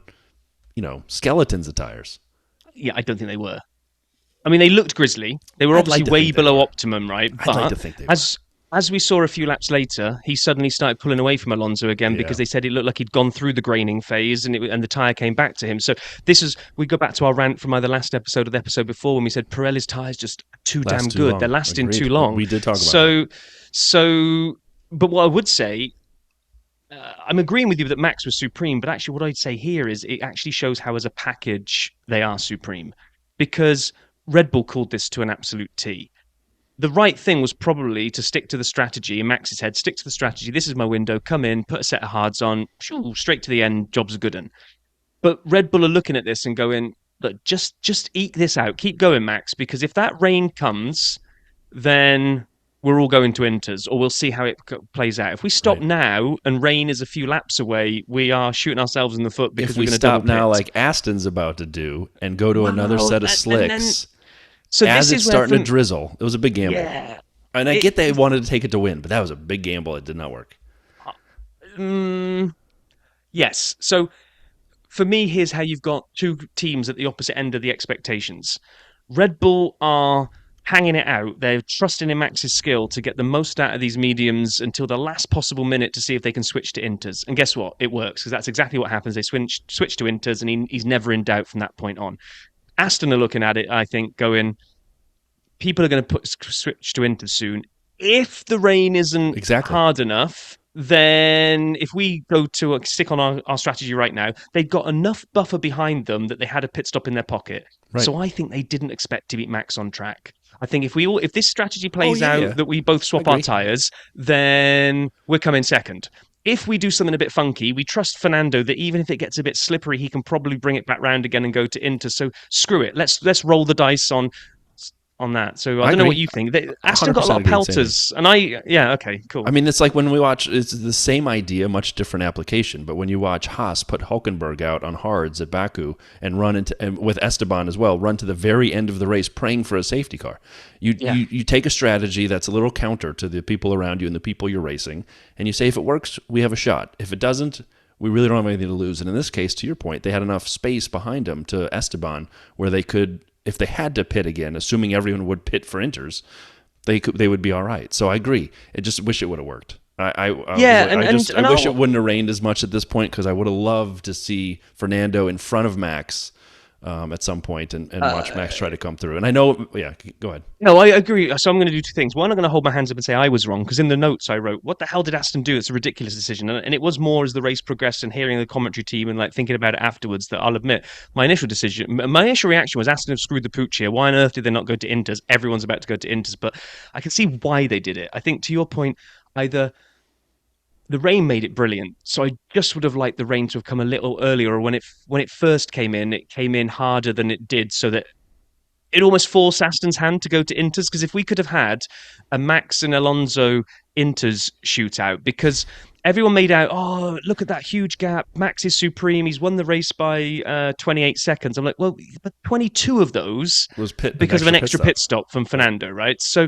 skeletons of tires. Yeah, I don't think they were. I mean, they looked grisly. They were obviously way below optimum, right? I'd But like to think they were. as we saw a few laps later, he suddenly started pulling away from Alonso again because they said it looked like he'd gone through the graining phase and the tyre came back to him. So we go back to our rant from either last episode or the episode before when we said Pirelli's tyres just too damn good. Long. They're lasting Agreed. too long. We did talk about that. But what I would say, I'm agreeing with you that Max was supreme, but actually what I'd say here is it actually shows how as a package they are supreme, because Red Bull called this to an absolute T. The right thing was probably to stick to the strategy, in Max's head, stick to the strategy. This is my window, come in, put a set of hards on, straight to the end, job's a good one. But Red Bull are looking at this and going, look, just eke this out, keep going, Max, because if that rain comes, then we're all going to Inters, or we'll see how it plays out. If we stop now and rain is a few laps away, we are shooting ourselves in the foot because if we stop now, like Aston's about to do, and go to another set of slicks, so as this it's is starting to drizzle, it was a big gamble. Yeah. And I get they wanted to take it to win, but that was a big gamble. It did not work. Yes. So for me, here's how you've got two teams at the opposite end of the expectations. Red Bull are hanging it out. They're trusting in Max's skill to get the most out of these mediums until the last possible minute to see if they can switch to Inters. And guess what? It works, because that's exactly what happens. They switch to Inters, and he's never in doubt from that point on. Aston are looking at it, I think, going, people are going to switch to Inters soon. If the rain isn't hard enough, then if we go to stick on our strategy right now, they've got enough buffer behind them that they had a pit stop in their pocket. Right. So I think they didn't expect to beat Max on track. I think if this strategy plays out, that we both swap our tyres, then we're coming second. If we do something a bit funky, we trust Fernando that even if it gets a bit slippery, he can probably bring it back round again and go to Inter. So screw it. Let's roll the dice on that. So I don't know what you think. Aston got a lot of pelters, and okay, cool. I mean, it's like when we watch, it's the same idea, much different application. But when you watch Haas put Hülkenberg out on hards at Baku and and with Esteban as well, run to the very end of the race praying for a safety car. You take a strategy that's a little counter to the people around you and the people you're racing, and you say, if it works, we have a shot. If it doesn't, we really don't have anything to lose. And in this case, to your point, they had enough space behind them to Esteban where they could, if they had to pit again, assuming everyone would pit for Inters, they would be all right. So I agree. I just wish it would have worked. I wish it wouldn't have rained as much at this point, because I would have loved to see Fernando in front of Max at some point and watch Max try to come through. And I know, go ahead. No, I agree. So I'm going to do two things. One, I'm going to hold my hands up and say I was wrong, because in the notes I wrote, what the hell did Aston do? It's a ridiculous decision. And it was more as the race progressed and hearing the commentary team and like thinking about it afterwards that I'll admit my initial reaction was Aston have screwed the pooch here. Why on earth did they not go to Inters? Everyone's about to go to Inters, but I can see why they did it. I think, to your point, either the rain made it brilliant, so I just would have liked the rain to have come a little earlier, or when it first came in harder than it did, so that it almost forced Aston's hand to go to Inters. Because if we could have had a Max and Alonso Inters shootout, because everyone made out, oh, look at that huge gap, Max is supreme, he's won the race by 28 seconds. I'm like, well, but 22 of those was because of an extra pit stop from Fernando, right? So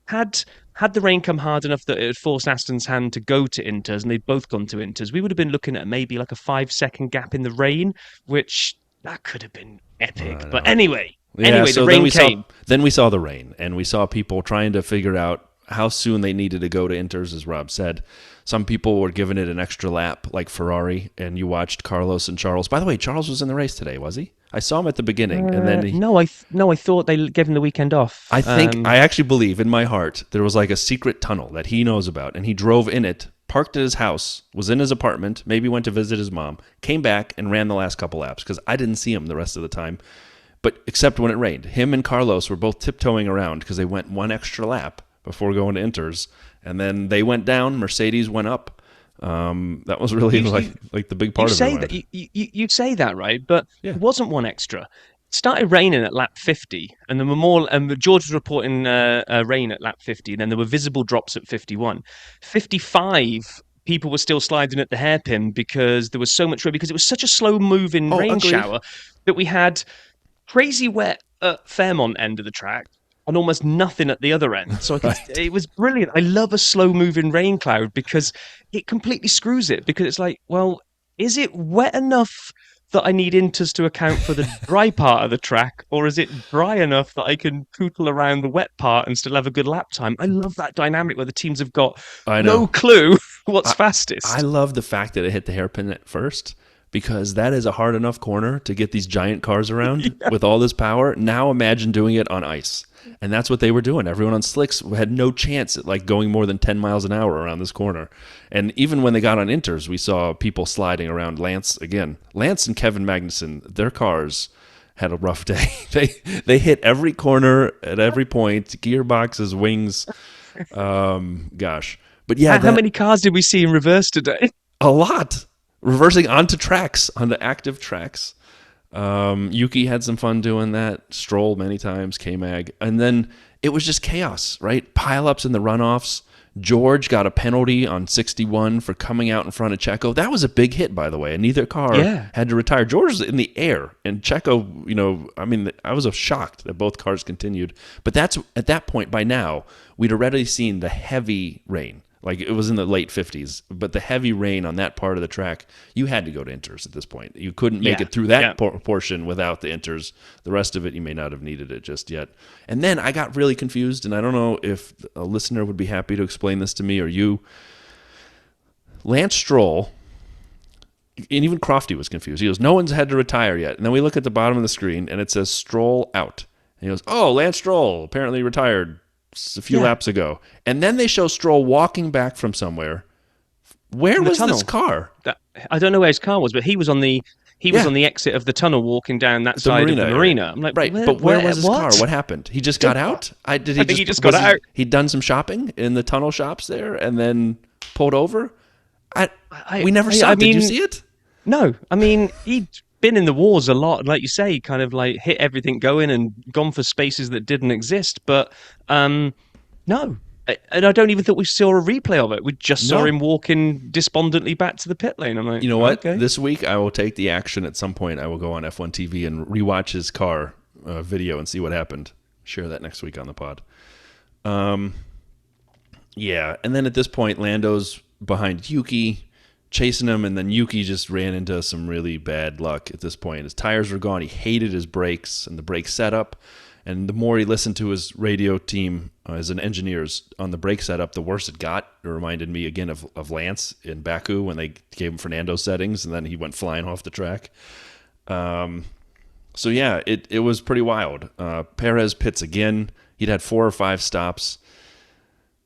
had the rain come hard enough that it had forced Aston's hand to go to Inters, and they'd both gone to Inters, we would have been looking at maybe like a 5-second gap in the rain, which that could have been epic. But anyway, so the rain came. Then we saw the rain, and we saw people trying to figure out how soon they needed to go to Inters, as Rob said. Some people were giving it an extra lap, like Ferrari, and you watched Carlos and Charles. By the way, Charles was in the race today, was he? I saw him at the beginning, and then I thought they gave him the weekend off. I actually believe in my heart there was like a secret tunnel that he knows about, and he drove in it, parked at his house, was in his apartment, maybe went to visit his mom, came back and ran the last couple laps, because I didn't see him the rest of the time. But except when it rained, him and Carlos were both tiptoeing around because they went one extra lap before going to Inters, and then they went down. Mercedes went up. That was really like the big part you of say it. that you say that, right? But Yeah. there wasn't one extra. It started raining at lap 50, and there were more. And George was reporting rain at lap 50, and then there were visible drops at 51. 55, people were still sliding at the hairpin because there was so much rain, because it was such a slow moving Oh, rain agreed. shower that we had crazy wet at Fairmont end of the track and almost nothing at the other end. So it was brilliant. I love a slow moving rain cloud because it completely screws it, because it's like, well, is it wet enough that I need inters to account for the dry part of the track, or is it dry enough that I can pootle around the wet part and still have a good lap time? I love that dynamic where the teams have got no clue what's fastest. I love the fact that it hit the hairpin at first, because that is a hard enough corner to get these giant cars around with all this power. Now imagine doing it on ice. And that's what they were doing. Everyone on slicks had no chance at like going more than 10 miles an hour around this corner. And even when they got on inters, we saw people sliding around. Lance and Kevin Magnussen, their cars had a rough day. They hit every corner at every point, gearboxes, wings. Gosh. But yeah, how many cars did we see in reverse today? A lot. Reversing onto active tracks. Yuki had some fun doing that. Stroll many times, K-Mag. And then it was just chaos, right? Pile-ups in the runoffs. George got a penalty on 61 for coming out in front of Checo. That was a big hit, by the way, and neither car had to retire. George was in the air, and Checo, I was shocked that both cars continued. But that's at that point, by now, we'd already seen the heavy rain. Like, it was in the late 50s, but the heavy rain on that part of the track, you had to go to inters at this point. You couldn't make it through that portion without the inters. The rest of it, you may not have needed it just yet. And then I got really confused, and I don't know if a listener would be happy to explain this to me or you. Lance Stroll, and even Crofty was confused. He goes, no one's had to retire yet. And then we look at the bottom of the screen, and it says Stroll out. And he goes, oh, Lance Stroll apparently retired a few laps ago. And then they show Stroll walking back from somewhere. Where was this car? I don't know where his car was, but he was on the on the exit of the tunnel walking down that side of the marina. I'm like, right, but where was his car? What happened? He just got out? I think he just got out. He'd done some shopping in the tunnel shops there and then pulled over? We never saw it. Did you see it? No. I mean, he'd been in the wars a lot, like you say, kind of like hit everything going and gone for spaces that didn't exist. But no, and I don't even think we saw a replay of it. We just saw him walking despondently back to the pit lane. I'm like, you know what? Okay. This week I will take the action. At some point I will go on F1 TV and rewatch his car video and see what happened. Share that next week on the pod. Yeah, and then at this point Lando's behind Yuki, chasing him, and then Yuki just ran into some really bad luck at this point. His tires were gone. He hated his brakes and the brake setup. And the more he listened to his radio team as an engineers on the brake setup, the worse it got. It reminded me again of Lance in Baku when they gave him Fernando's settings, and then he went flying off the track. So yeah, it was pretty wild. Perez pits again. He'd had 4 or 5 stops.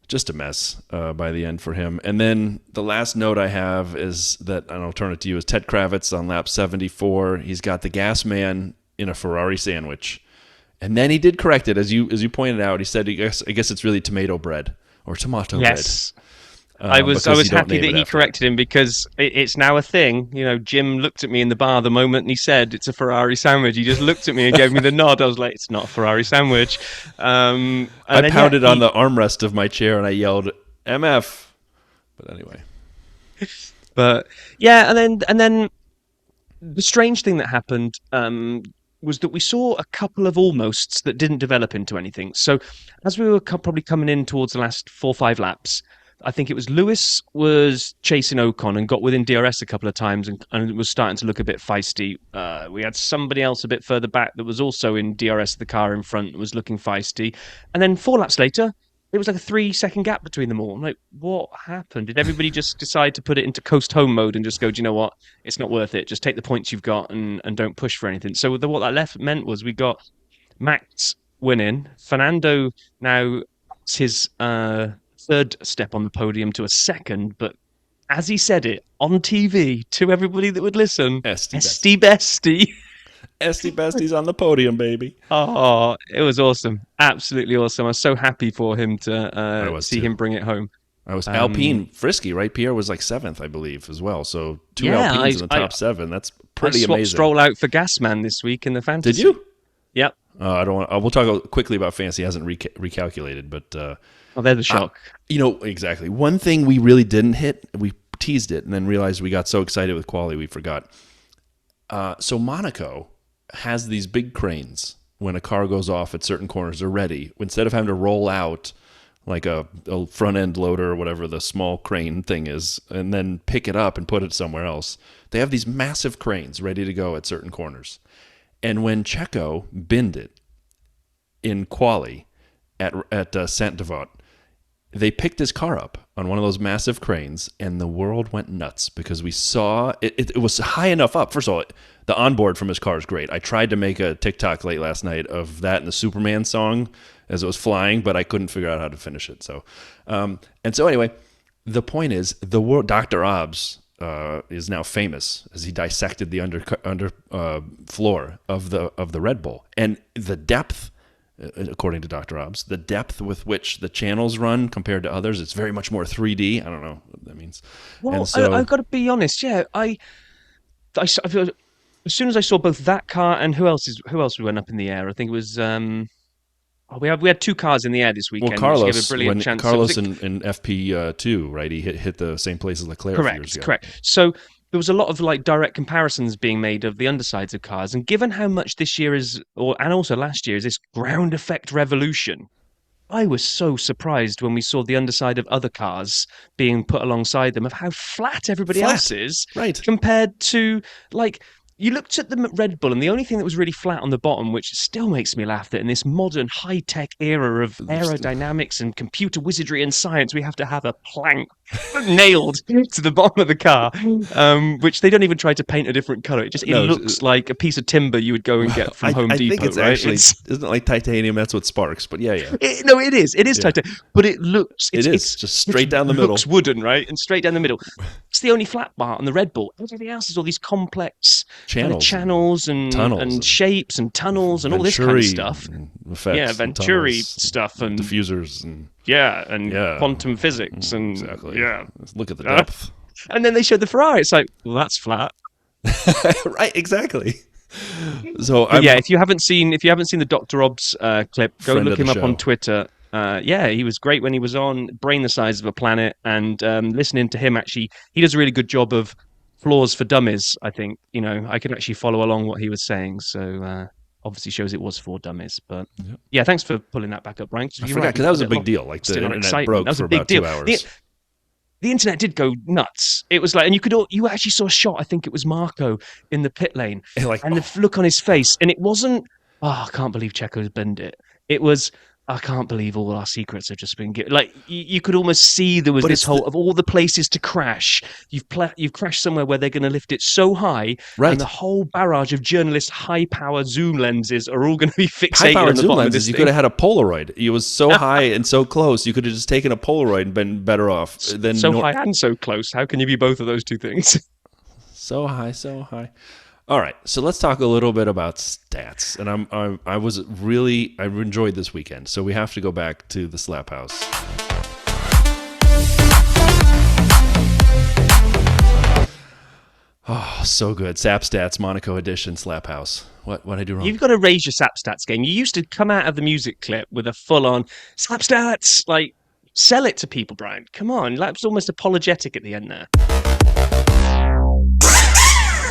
Just a mess by the end for him. And then the last note I have is that, and I'll turn it to you, is Ted Kravitz on lap 74. He's got the gas man in a Ferrari sandwich. And then he did correct it, as you pointed out. He said, I guess it's really tomato bread or tomato bread. Yes. I was happy that he corrected him, because it's now a thing. You know, Jim looked at me in the bar the moment and he said, it's a Ferrari sandwich. He just looked at me and gave me the nod. I was like, it's not a Ferrari sandwich. I pounded on the armrest of my chair and I yelled, MF. But anyway. But yeah, and then the strange thing that happened was that we saw a couple of almosts that didn't develop into anything. So as we were probably coming in towards the last 4 or 5 laps, I think it was Lewis was chasing Ocon and got within DRS a couple of times and was starting to look a bit feisty. We had somebody else a bit further back that was also in DRS, the car in front was looking feisty. And then 4 laps later, it was like a 3-second gap between them all. I'm like, what happened? Did everybody just decide to put it into coast home mode and just go, do you know what? It's not worth it. Just take the points you've got and don't push for anything. So what that meant was we got Max winning. Fernando now his third step on the podium to a second, but as he said it on TV to everybody that would listen, Estie Bestie. Estie Bestie's on the podium, baby. Oh, it was awesome. Absolutely awesome. I was so happy for him to see him bring it home. I was Alpine frisky, right? Pierre was like 7th, I believe, as well. So 2 Yeah, Alpines in the top 7. That's pretty I swapped amazing. Stroll out for Gasman this week in the fantasy. Did you? Yep. I don't want. We'll talk quickly about fantasy. He hasn't recalculated, but They're the shock. Exactly. One thing we really didn't hit, we teased it, and then realized we got so excited with quality we forgot. So Monaco has these big cranes when a car goes off at certain corners. They're ready. Instead of having to roll out like a front end loader or whatever the small crane thing is, and then pick it up and put it somewhere else, they have these massive cranes ready to go at certain corners. And when Checo binned it in quali at Saint Devote, they picked his car up on one of those massive cranes, and the world went nuts because we saw it was high enough up. First of all, the onboard from his car is great. I tried to make a TikTok late last night of that and the Superman song as it was flying, but I couldn't figure out how to finish it. So, anyway, the point is, the world. Dr. Obbs is now famous as he dissected the under floor of the Red Bull, and the depth. According to Dr. Obbs, the depth with which the channels run compared to others, it's very much more 3D. I don't know what that means. Well, and so, I've got to be honest. Yeah, I as soon as I saw both that car and who else went up in the air, I think it was. We had 2 cars in the air this weekend. Well, Carlos, which gave a brilliant chance. Carlos in FP2, right? He hit the same place as Leclerc. Correct. So there was a lot of like direct comparisons being made of the undersides of cars, and given how much this year and also last year is this ground effect revolution, I was so surprised when we saw the underside of other cars being put alongside them of how flat everybody else is, right? Compared to like. You looked at the Red Bull, and the only thing that was really flat on the bottom, which still makes me laugh, that in this modern high-tech era of aerodynamics and computer wizardry and science, we have to have a plank nailed to the bottom of the car, which they don't even try to paint a different color. It looks like a piece of timber you would go and get from Home Depot. I think it's right? actually isn't it like titanium? That's what sparks. But yeah. It is. It is titanium, but it looks. It's just straight down the middle. Looks wooden, right? And straight down the middle. It's the only flat part on the Red Bull. Everything else is all these complex channels and tunnels and shapes and tunnels and all this kind of stuff. Venturi stuff and diffusers and quantum physics and look at the depth. And then they showed the Ferrari. It's like, well, that's flat. Right, exactly. So if you haven't seen the Dr. Obbs clip, go look him up on Twitter. He was great when he was on, brain the size of a planet, and listening to him, actually, he does a really good job of flaws for dummies. I think, I could actually follow along what he was saying. So obviously shows it was for dummies. But thanks for pulling that back up, Brian. I forgot, because that was a big deal. Like the internet broke for about 2 hours. The internet did go nuts. It was like, and you actually saw a shot. I think it was Marco in the pit lane, and the look on his face, and it wasn't. Oh, I can't believe Checo's bent it. It was. I can't believe all our secrets have just been given. Like you could almost see there was this whole of all the places to crash. You've crashed somewhere where they're going to lift it so high, and the whole barrage of journalists' high-power zoom lenses are all going to be fixated on the bottom of this thing. You could have had a Polaroid. It was so high and so close. You could have just taken a Polaroid and been better off. High and so close. How can you be both of those two things? So high, so high. All right, so let's talk a little bit about stats. And I enjoyed this weekend. So we have to go back to the Slap House. Oh, so good. Sap Stats, Monaco edition, Slap House. What did I do wrong? You've got to raise your Sap Stats game. You used to come out of the music clip with a full-on Slap Stats. Like, sell it to people, Brian. Come on. That's almost apologetic at the end there.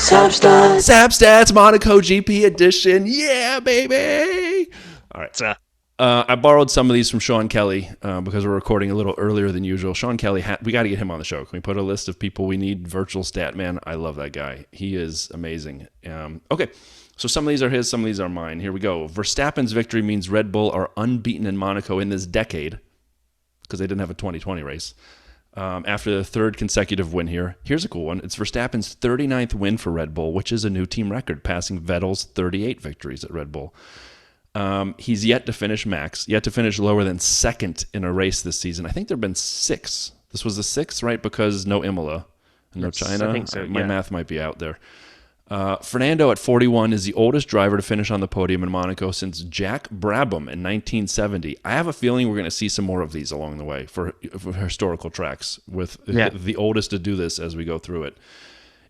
Sap Stats, Monaco GP edition. Yeah, baby. All right. I borrowed some of these from Sean Kelly because we're recording a little earlier than usual. Sean Kelly, we got to get him on the show. Can we put a list of people we need? Virtual Stat Man. I love that guy. He is amazing. Okay. So some of these are his, some of these are mine. Here we go. Verstappen's victory means Red Bull are unbeaten in Monaco in this decade because they didn't have a 2020 race. After the third consecutive win here. Here's a cool one. It's Verstappen's 39th win for Red Bull, which is a new team record, passing Vettel's 38 victories at Red Bull. He's yet to finish lower than second in a race this season. I think there have been 6. This was the 6th, right? Because no Imola and no China. I think so, My math might be out there. Fernando at 41 is the oldest driver to finish on the podium in Monaco since Jack Brabham in 1970. I have a feeling we're going to see some more of these along the way for historical tracks with the oldest to do this as we go through it.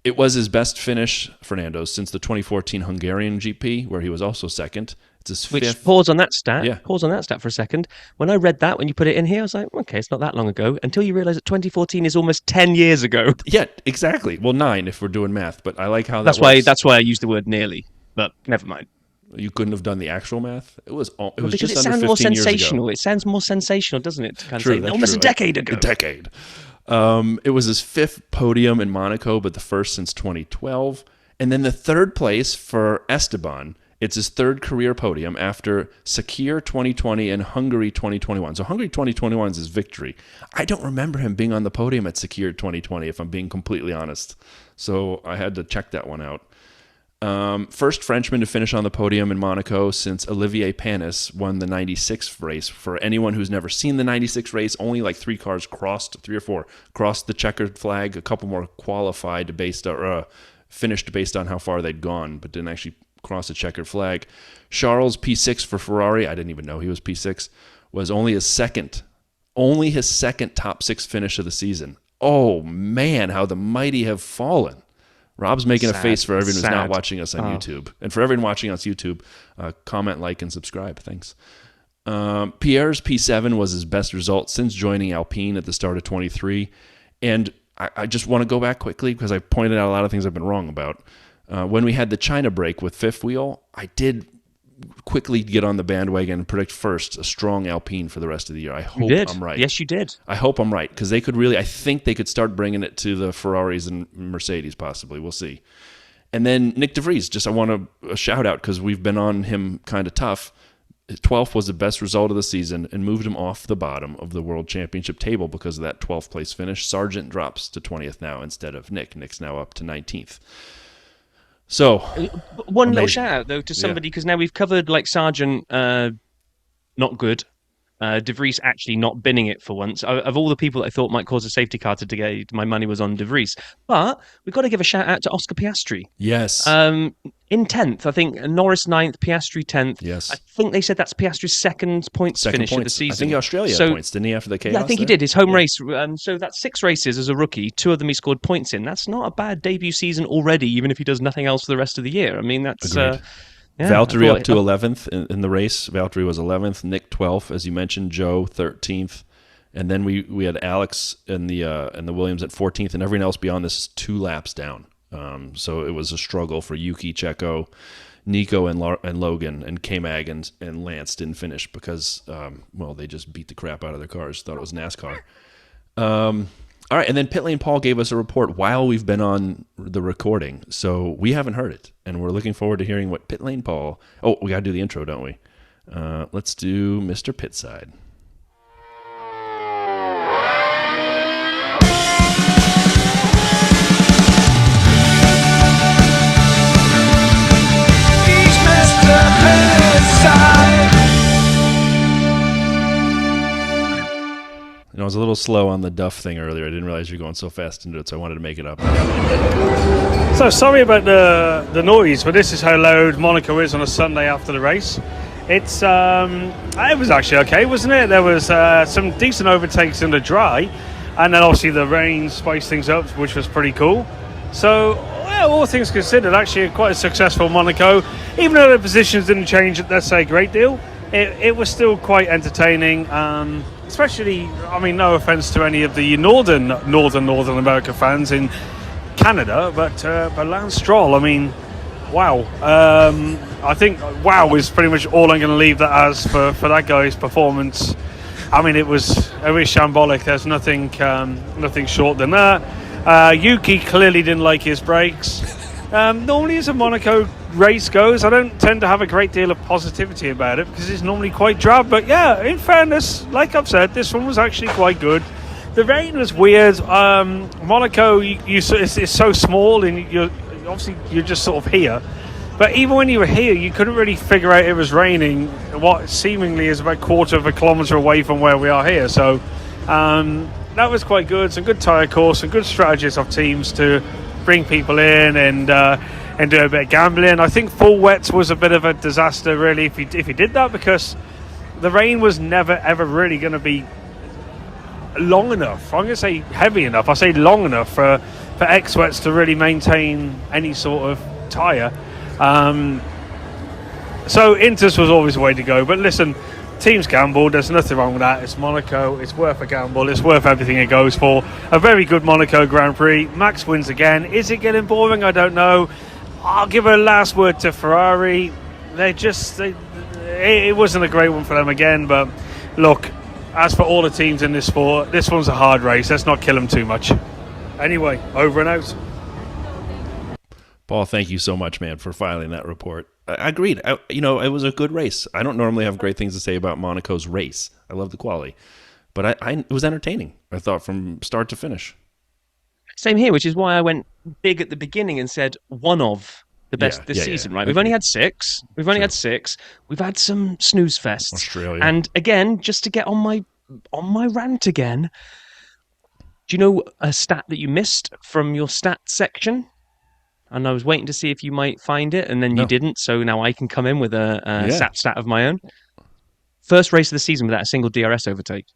It was his best finish, Fernando's, since the 2014 Hungarian GP, where he was also second. It's his fifth. Which, pause on that stat. Yeah. Pause on that stat for a second. When I read that, when you put it in here, I was like, okay, it's not that long ago. Until you realize that 2014 is almost 10 years ago. Yeah, exactly. Well, 9 if we're doing math, but I like how that works. works. That's why I used the word nearly, but never mind. You couldn't have done the actual math? It was Because just it under sounds 15 more years sensational. ago. It sounds more sensational, doesn't it? To kind True, of say, almost true. a decade ago. A decade. It was his 5th podium in Monaco, but the first since 2012. And then the 3rd place for Esteban. It's his 3rd career podium after Sakir 2020 and Hungary 2021. So Hungary 2021 is his victory. I don't remember him being on the podium at Sakir 2020, if I'm being completely honest. So I had to check that one out. First Frenchman to finish on the podium in Monaco since Olivier Panis won the 96 race. For anyone who's never seen the 96 race, only like 3 or 4 crossed the checkered flag. A couple more qualified finished based on how far they'd gone, but didn't actually cross the checkered flag. Charles, P6 for Ferrari, I didn't even know he was P6, was only his second top 6 finish of the season. Oh man, how the mighty have fallen. Rob's making a face for everyone who's not watching us on YouTube. And for everyone watching us on YouTube, comment, like, and subscribe. Thanks. Pierre's P7 was his best result since joining Alpine at the start of 23. And I just want to go back quickly because I pointed out a lot of things I've been wrong about. When we had the China break with fifth wheel, I did quickly get on the bandwagon and predict first a strong Alpine for the rest of the year. I hope I'm right. Yes, you did. I hope I'm right because they could really, I think they could start bringing it to the Ferraris and Mercedes possibly. We'll see. And then Nick De Vries, I want a shout out because we've been on him kind of tough. 12th was the best result of the season and moved him off the bottom of the World Championship table because of that 12th place finish. Sargent drops to 20th now instead of Nick. Nick's now up to 19th. So one little shout out though to somebody because now we've covered like Sargent, not good. De Vries actually not binning it for once. Of all the people that I thought might cause a safety car to decay, my money was on De Vries. But we've got to give a shout out to Oscar Piastri. Yes. In 10th, I think Norris 9th, Piastri 10th. Yes. I think they said that's Piastri's second finish of the season. I think Australia had points, didn't he, after the chaos? Yeah, I think he did. His home race. So that's 6 races as a rookie. 2 of them he scored points in. That's not a bad debut season already, even if he does nothing else for the rest of the year. I mean, that's... Valtteri up to 11th in the race. Valtteri was 11th. Nick 12th, as you mentioned. Joe 13th. And then we had Alex and the Williams at 14th, and everyone else beyond this is 2 laps down. So it was a struggle for Yuki, Checo, Nico, and Logan, and K-Mag and Lance didn't finish because, they just beat the crap out of their cars. Thought it was NASCAR. All right, and then Pitlane Paul gave us a report while we've been on the recording, so we haven't heard it, and we're looking forward to hearing what Pitlane Paul... Oh, we got to do the intro, don't we? Let's do Mr. Pitside. He's Mr. Pitside. I was a little slow on the Duff thing earlier. I didn't realize you were going so fast into it, so I wanted to make it up. So sorry about the noise, but this is how loud Monaco is on a Sunday after the race. It was actually okay, wasn't it? There was some decent overtakes in the dry, and then obviously the rain spiced things up, which was pretty cool. So, all things considered, actually quite a successful Monaco. Even though the positions didn't change, let's say, a great deal, it was still quite entertaining. Especially, I mean, no offense to any of the northern America fans in Canada, but Lance Stroll, I mean, wow. I think wow is pretty much all I'm going to leave that as for that guy's performance. I mean, it was shambolic. There's nothing short than that. Yuki clearly didn't like his brakes. Normally, as a Monaco race goes, I don't tend to have a great deal of positivity about it because it's normally quite drab. But yeah, in fairness, like I've said, this one was actually quite good. The rain was weird. Monaco, it's so small, and you're just sort of here. But even when you were here, you couldn't really figure out it was raining. What seemingly is about a quarter of a kilometre away from where we are here. So that was quite good. Some good tyre course, some good strategies of teams to bring people in, and and do a bit of gambling. I think full wets was a bit of a disaster, really, if he did that, because the rain was never ever really going to be long enough. I'm going to say heavy enough. I say long enough for X-Wets to really maintain any sort of tyre. So Inters was always the way to go. But listen, teams gamble. There's nothing wrong with that. It's Monaco. It's worth a gamble. It's worth everything it goes for. A very good Monaco Grand Prix. Max wins again. Is it getting boring? I don't know. I'll give a last word to Ferrari. It wasn't a great one for them again. But look, as for all the teams in this sport, this one's a hard race. Let's not kill them too much. Anyway, over and out. Paul, thank you so much, man, for filing that report. I agreed. It was a good race. I don't normally have great things to say about Monaco's race. I love the quality. But it was entertaining, I thought, from start to finish. Same here, which is why I went big at the beginning and said one of the best this season, right? We've only had six. We've had some snooze fests. Australia. And again, just to get on my rant again, do you know a stat that you missed from your stat section? And I was waiting to see if you might find it, and then you didn't. So now I can come in with a stat of my own. First race of the season without a single DRS overtake.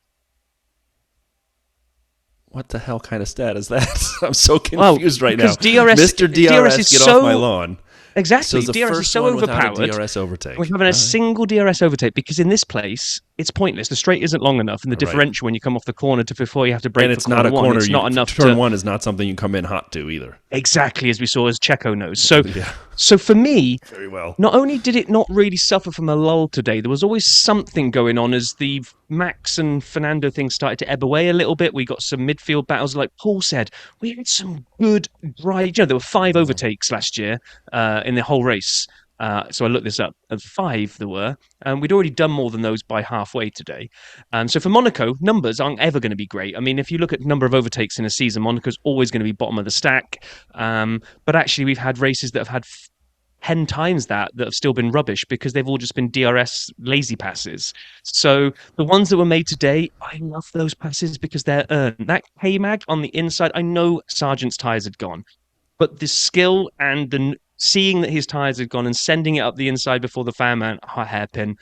What the hell kind of stat is that? I'm so confused right now. DRS, Mr. DRS, get off my lawn. Exactly. So DRS is so overpowered. DRS overtake. We're having a single DRS overtake because in this place, it's pointless. The straight isn't long enough, and the differential when you come off the corner to before you have to brake. And it's not a corner. It's not enough. Turn one is not something you come in hot to either. Exactly, as we saw as Checo knows. So for me, very well. Not only did it not really suffer from a lull today, there was always something going on as the Max and Fernando thing started to ebb away a little bit. We got some midfield battles, like Paul said. We had some good drive. There were 5 overtakes last year in the whole race. So I looked this up. 5 there were. We'd already done more than those by halfway today. So for Monaco, numbers aren't ever going to be great. I mean, if you look at number of overtakes in a season, Monaco's always going to be bottom of the stack. But actually, we've had races that have had 10 times that have still been rubbish because they've all just been DRS lazy passes. So the ones that were made today, I love those passes because they're earned. That K-Mag on the inside, I know Sargent's tyres had gone, but the skill and the seeing that his tyres had gone and sending it up the inside before the fan man, hairpin,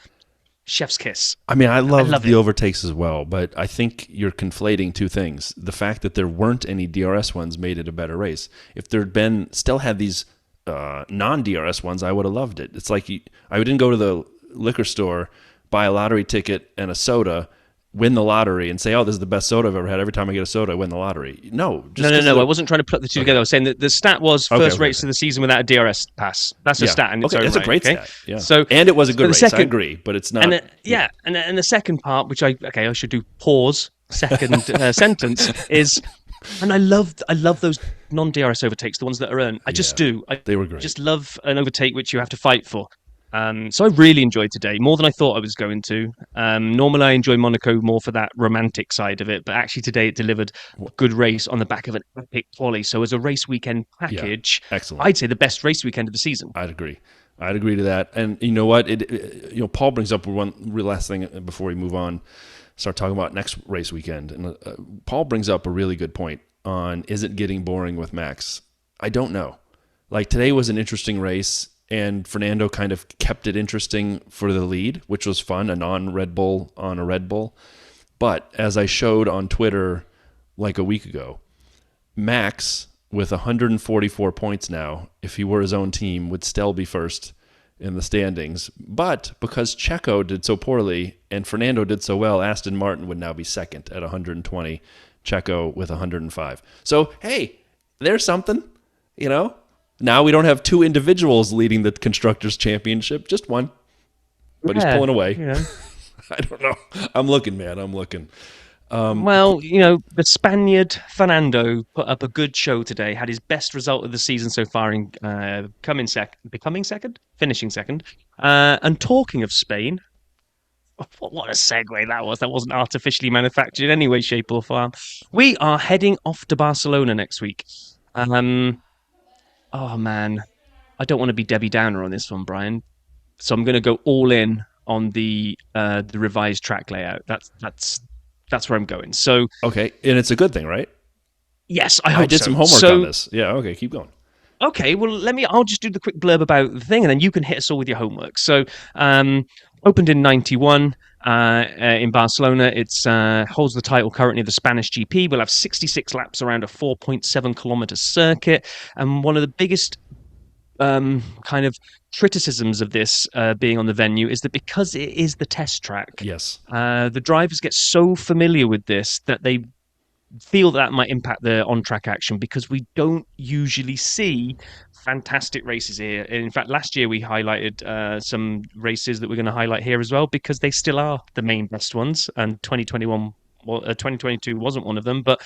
chef's kiss. I mean, I love the overtakes as well, but I think you're conflating two things. The fact that there weren't any DRS ones made it a better race. If there'd been, still had these non-DRS ones, I would have loved it. It's like I didn't go to the liquor store, buy a lottery ticket and a soda, win the lottery, and say, "Oh, this is the best soda I've ever had. Every time I get a soda, I win the lottery." No. I wasn't trying to put the two together. I was saying that the stat was first race of the season without a DRS pass. That's a stat, and it's that's a great stat. Yeah. So, and it was a good race. Second, I agree, but it's not. And the second part, which I should do pause. Second sentence is. And I love those non-DRS overtakes, the ones that are earned. I just do. They were great. Just love an overtake which you have to fight for. So I really enjoyed today, more than I thought I was going to. Normally I enjoy Monaco more for that romantic side of it, but actually today it delivered a good race on the back of an epic quali. So as a race weekend package, excellent. I'd say the best race weekend of the season. I'd agree to that. And you know what? Paul brings up one real last thing before we move on. Start talking about next race weekend. And Paul brings up a really good point on, is it getting boring with Max? I don't know. Like, today was an interesting race, and Fernando kind of kept it interesting for the lead, which was fun, a non-Red Bull on a Red Bull. But as I showed on Twitter like a week ago, Max, with 144 points now, if he were his own team, would still be first in the standings. But because Checo did so poorly and Fernando did so well, Aston Martin would now be second at 120, Checo with 105. So, hey, there's something, Now we don't have 2 individuals leading the Constructors' Championship, just one. But he's pulling away. I don't know. I'm looking, man. I'm looking. The Spaniard Fernando put up a good show today, had his best result of the season so far in finishing second. And talking of Spain, what a segue that was. That wasn't artificially manufactured in any way, shape or form. We are heading off to Barcelona next week. Oh man, I don't want to be Debbie Downer on this one, Brian. So I'm going to go all in on the revised track layout. That's where I'm going. So okay, and it's a good thing, right? Yes, I hope so. I did some homework on this. Yeah, okay, keep going. Okay, well, I'll just do the quick blurb about the thing, and then you can hit us all with your homework. So, opened in '91 in Barcelona. It's holds the title currently of the Spanish GP. We'll have 66 laps around a 4.7 kilometer circuit, and one of the biggest kind of criticisms of this being on the venue is that because it is the test track, Yes. the drivers get so familiar with this that they feel that might impact the on-track action, because we don't usually see fantastic races here. In fact, last year we highlighted some races that we're going to highlight here as well, because they still are the main best ones, and 2022 wasn't one of them. But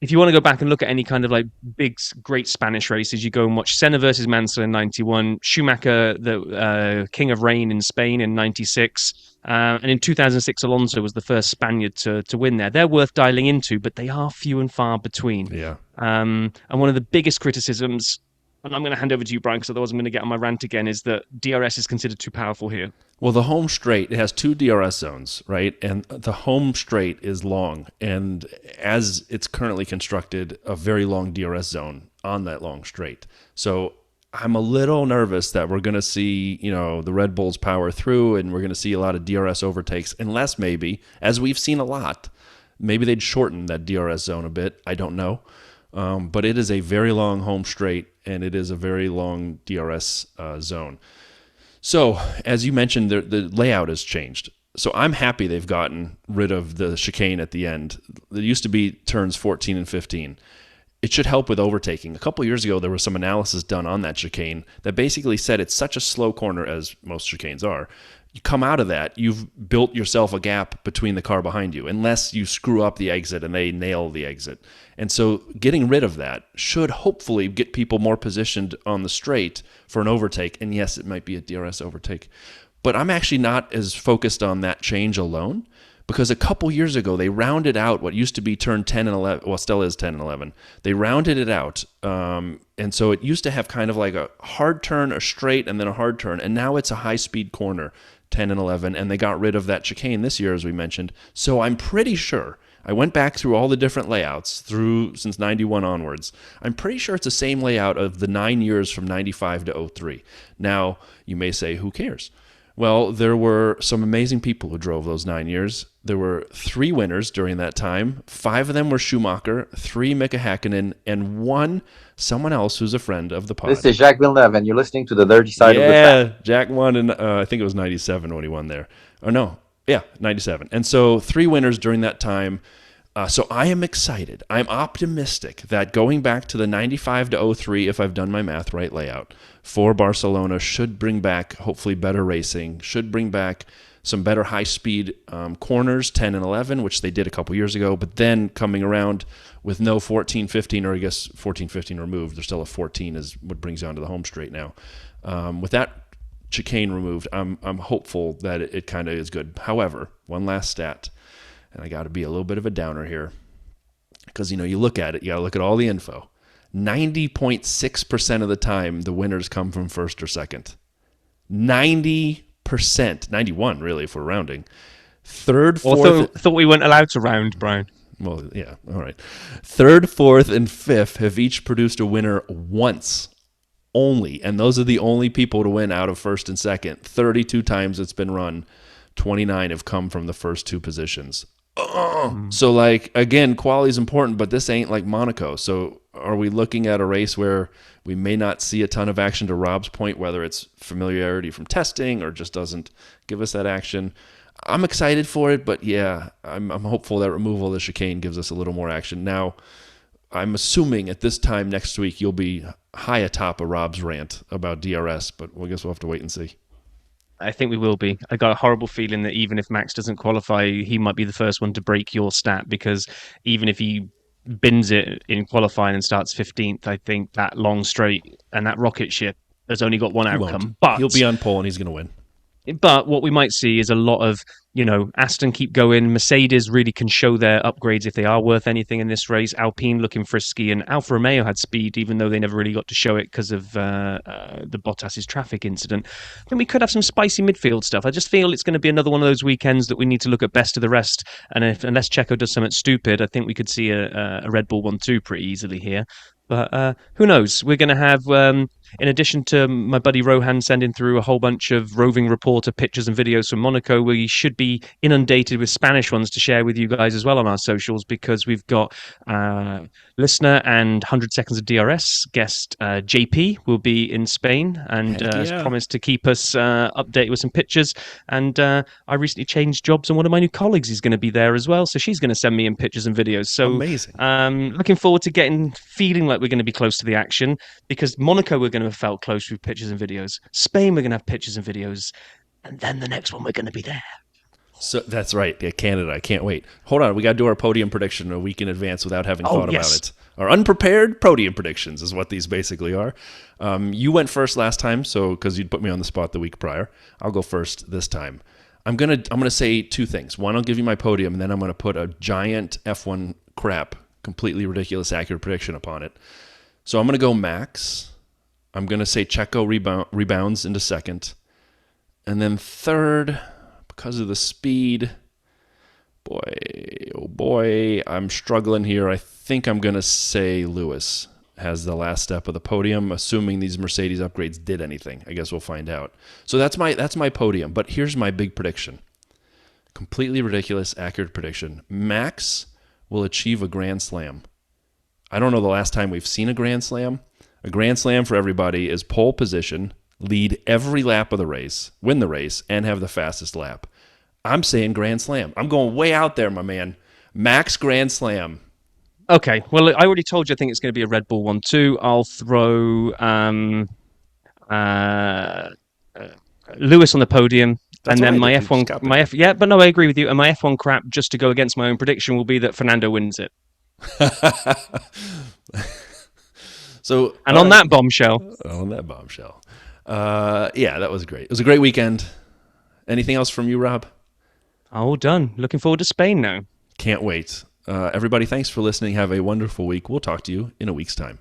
if you want to go back and look at any kind of like big, great Spanish races, you go and watch Senna versus Mansell in '91, Schumacher, the King of Rain in Spain in '96, and in 2006, Alonso was the first Spaniard to win there. They're worth dialing into, but they are few and far between. Yeah. And one of the biggest criticisms, and I'm going to hand over to you, Brian, because otherwise I'm going to get on my rant again, is that DRS is considered too powerful here. Well, the home straight, it has 2 DRS zones, right? And the home straight is long. And as it's currently constructed, a very long DRS zone on that long straight. So I'm a little nervous that we're going to see, the Red Bulls power through, and we're going to see a lot of DRS overtakes, unless maybe, as we've seen a lot, maybe they'd shorten that DRS zone a bit. I don't know. But it is a very long home straight, and it is a very long DRS zone. So, as you mentioned, the layout has changed. So I'm happy they've gotten rid of the chicane at the end. There used to be turns 14 and 15. It should help with overtaking. A couple years ago, there was some analysis done on that chicane that basically said it's such a slow corner, as most chicanes are. You come out of that, you've built yourself a gap between the car behind you, unless you screw up the exit and they nail the exit. And so getting rid of that should hopefully get people more positioned on the straight for an overtake. And yes, it might be a DRS overtake. But I'm actually not as focused on that change alone, because a couple years ago, they rounded out what used to be turn 10 and 11. Well, still is 10 and 11. They rounded it out. And so it used to have kind of like a hard turn, a straight, and then a hard turn. And now it's a high-speed corner, 10 and 11. And they got rid of that chicane this year, as we mentioned. So I'm pretty sure, I went back through all the different layouts since 91 onwards. I'm pretty sure it's the same layout of the 9 years from 95 to 03. Now, you may say, who cares? Well, there were some amazing people who drove those 9 years. There were 3 winners during that time. 5 of them were Schumacher, 3 Mika Hakkinen, and 1 someone else who's a friend of the pod. This is Jacques Villeneuve, and you're listening to the Dirty Side of the Track. Yeah, Jack won, and I think it was 97 when he won there. Or no, yeah, 97. And so 3 winners during that time. So I am excited. I'm optimistic that going back to the 95 to 03, if I've done my math right, layout for Barcelona should bring back hopefully better racing, should bring back some better high-speed corners, 10 and 11, which they did a couple years ago, but then coming around with no 14, 15, or I guess 14, 15 removed. There's still a 14 is what brings you onto the home straight now. With that chicane removed, I'm hopeful that it kind of is good. However, one last stat. And I got to be a little bit of a downer here, because, you look at it, you got to look at all the info. 90.6% of the time, the winners come from first or second. 90%, 91 really, if we're rounding. Third, fourth. Thought we weren't allowed to round, Brian. Well, yeah, all right. Third, fourth, and fifth have each produced a winner once only, and those are the only people to win out of first and second. 32 times it's been run. 29 have come from the first 2 positions. So, again, quality is important, but this ain't like Monaco. So are we looking at a race where we may not see a ton of action, to Rob's point, whether it's familiarity from testing or just doesn't give us that action? I'm excited for it, but yeah, I'm hopeful that removal of the chicane gives us a little more action. Now, I'm assuming at this time next week you'll be high atop of Rob's rant about DRS, but I guess we'll have to wait and see. I think we will be. I got a horrible feeling that even if Max doesn't qualify, he might be the first one to break your stat, because even if he bins it in qualifying and starts 15th, I think that long straight and that rocket ship has only got one outcome. But he'll be on pole and he's going to win. But what we might see is a lot of, Aston keep going. Mercedes really can show their upgrades if they are worth anything in this race. Alpine looking frisky, and Alfa Romeo had speed, even though they never really got to show it because of the Bottas's traffic incident. I think we could have some spicy midfield stuff. I just feel it's going to be another one of those weekends that we need to look at best of the rest. And unless Checo does something stupid, I think we could see a Red Bull 1-2 pretty easily here. But who knows? We're going to have, in addition to my buddy Rohan sending through a whole bunch of roving reporter pictures and videos from Monaco, we should be inundated with Spanish ones to share with you guys as well on our socials, because we've got listener and 100 Seconds of DRS guest JP will be in Spain and has promised to keep us updated with some pictures. And I recently changed jobs, and one of my new colleagues is going to be there as well. So she's going to send me in pictures and videos. So amazing. Looking forward to feeling like we're going to be close to the action, because Monaco we're going to have felt close with pictures and videos. Spain we're going to have pictures and videos, and then the next one we're going to be there. So that's right. Yeah, Canada. I can't wait. Hold on. We got to do our podium prediction a week in advance without having thought about it. Our unprepared podium predictions is what these basically are. You went first last time, so because you'd put me on the spot the week prior. I'll go first this time. I'm gonna say two things. One, I'll give you my podium, and then I'm gonna put a giant F1 crap, completely ridiculous, accurate prediction upon it. So I'm gonna go Max. I'm gonna say Checo rebounds into second, and then third, because of the speed, boy, I'm struggling here. I think I'm going to say Lewis has the last step of the podium, assuming these Mercedes upgrades did anything. I guess we'll find out. So that's my podium, but here's my big prediction. Completely ridiculous, accurate prediction. Max will achieve a Grand Slam. I don't know the last time we've seen a Grand Slam. A Grand Slam for everybody is pole position, lead every lap of the race, win the race, and have the fastest lap. I'm saying Grand Slam. I'm going way out there, my man. Max Grand Slam. Okay, well, I already told you I think it's going to be a Red Bull 1-2. I'll throw Lewis on the podium. That's and then right, I agree with you. And my F1 crap, just to go against my own prediction, will be that Fernando wins it. So, on that bombshell. Yeah, that was great. It was a great weekend. Anything else from you, Rob? All done. Looking forward to Spain now. Can't wait. Everybody, thanks for listening. Have a wonderful week. We'll talk to you in a week's time.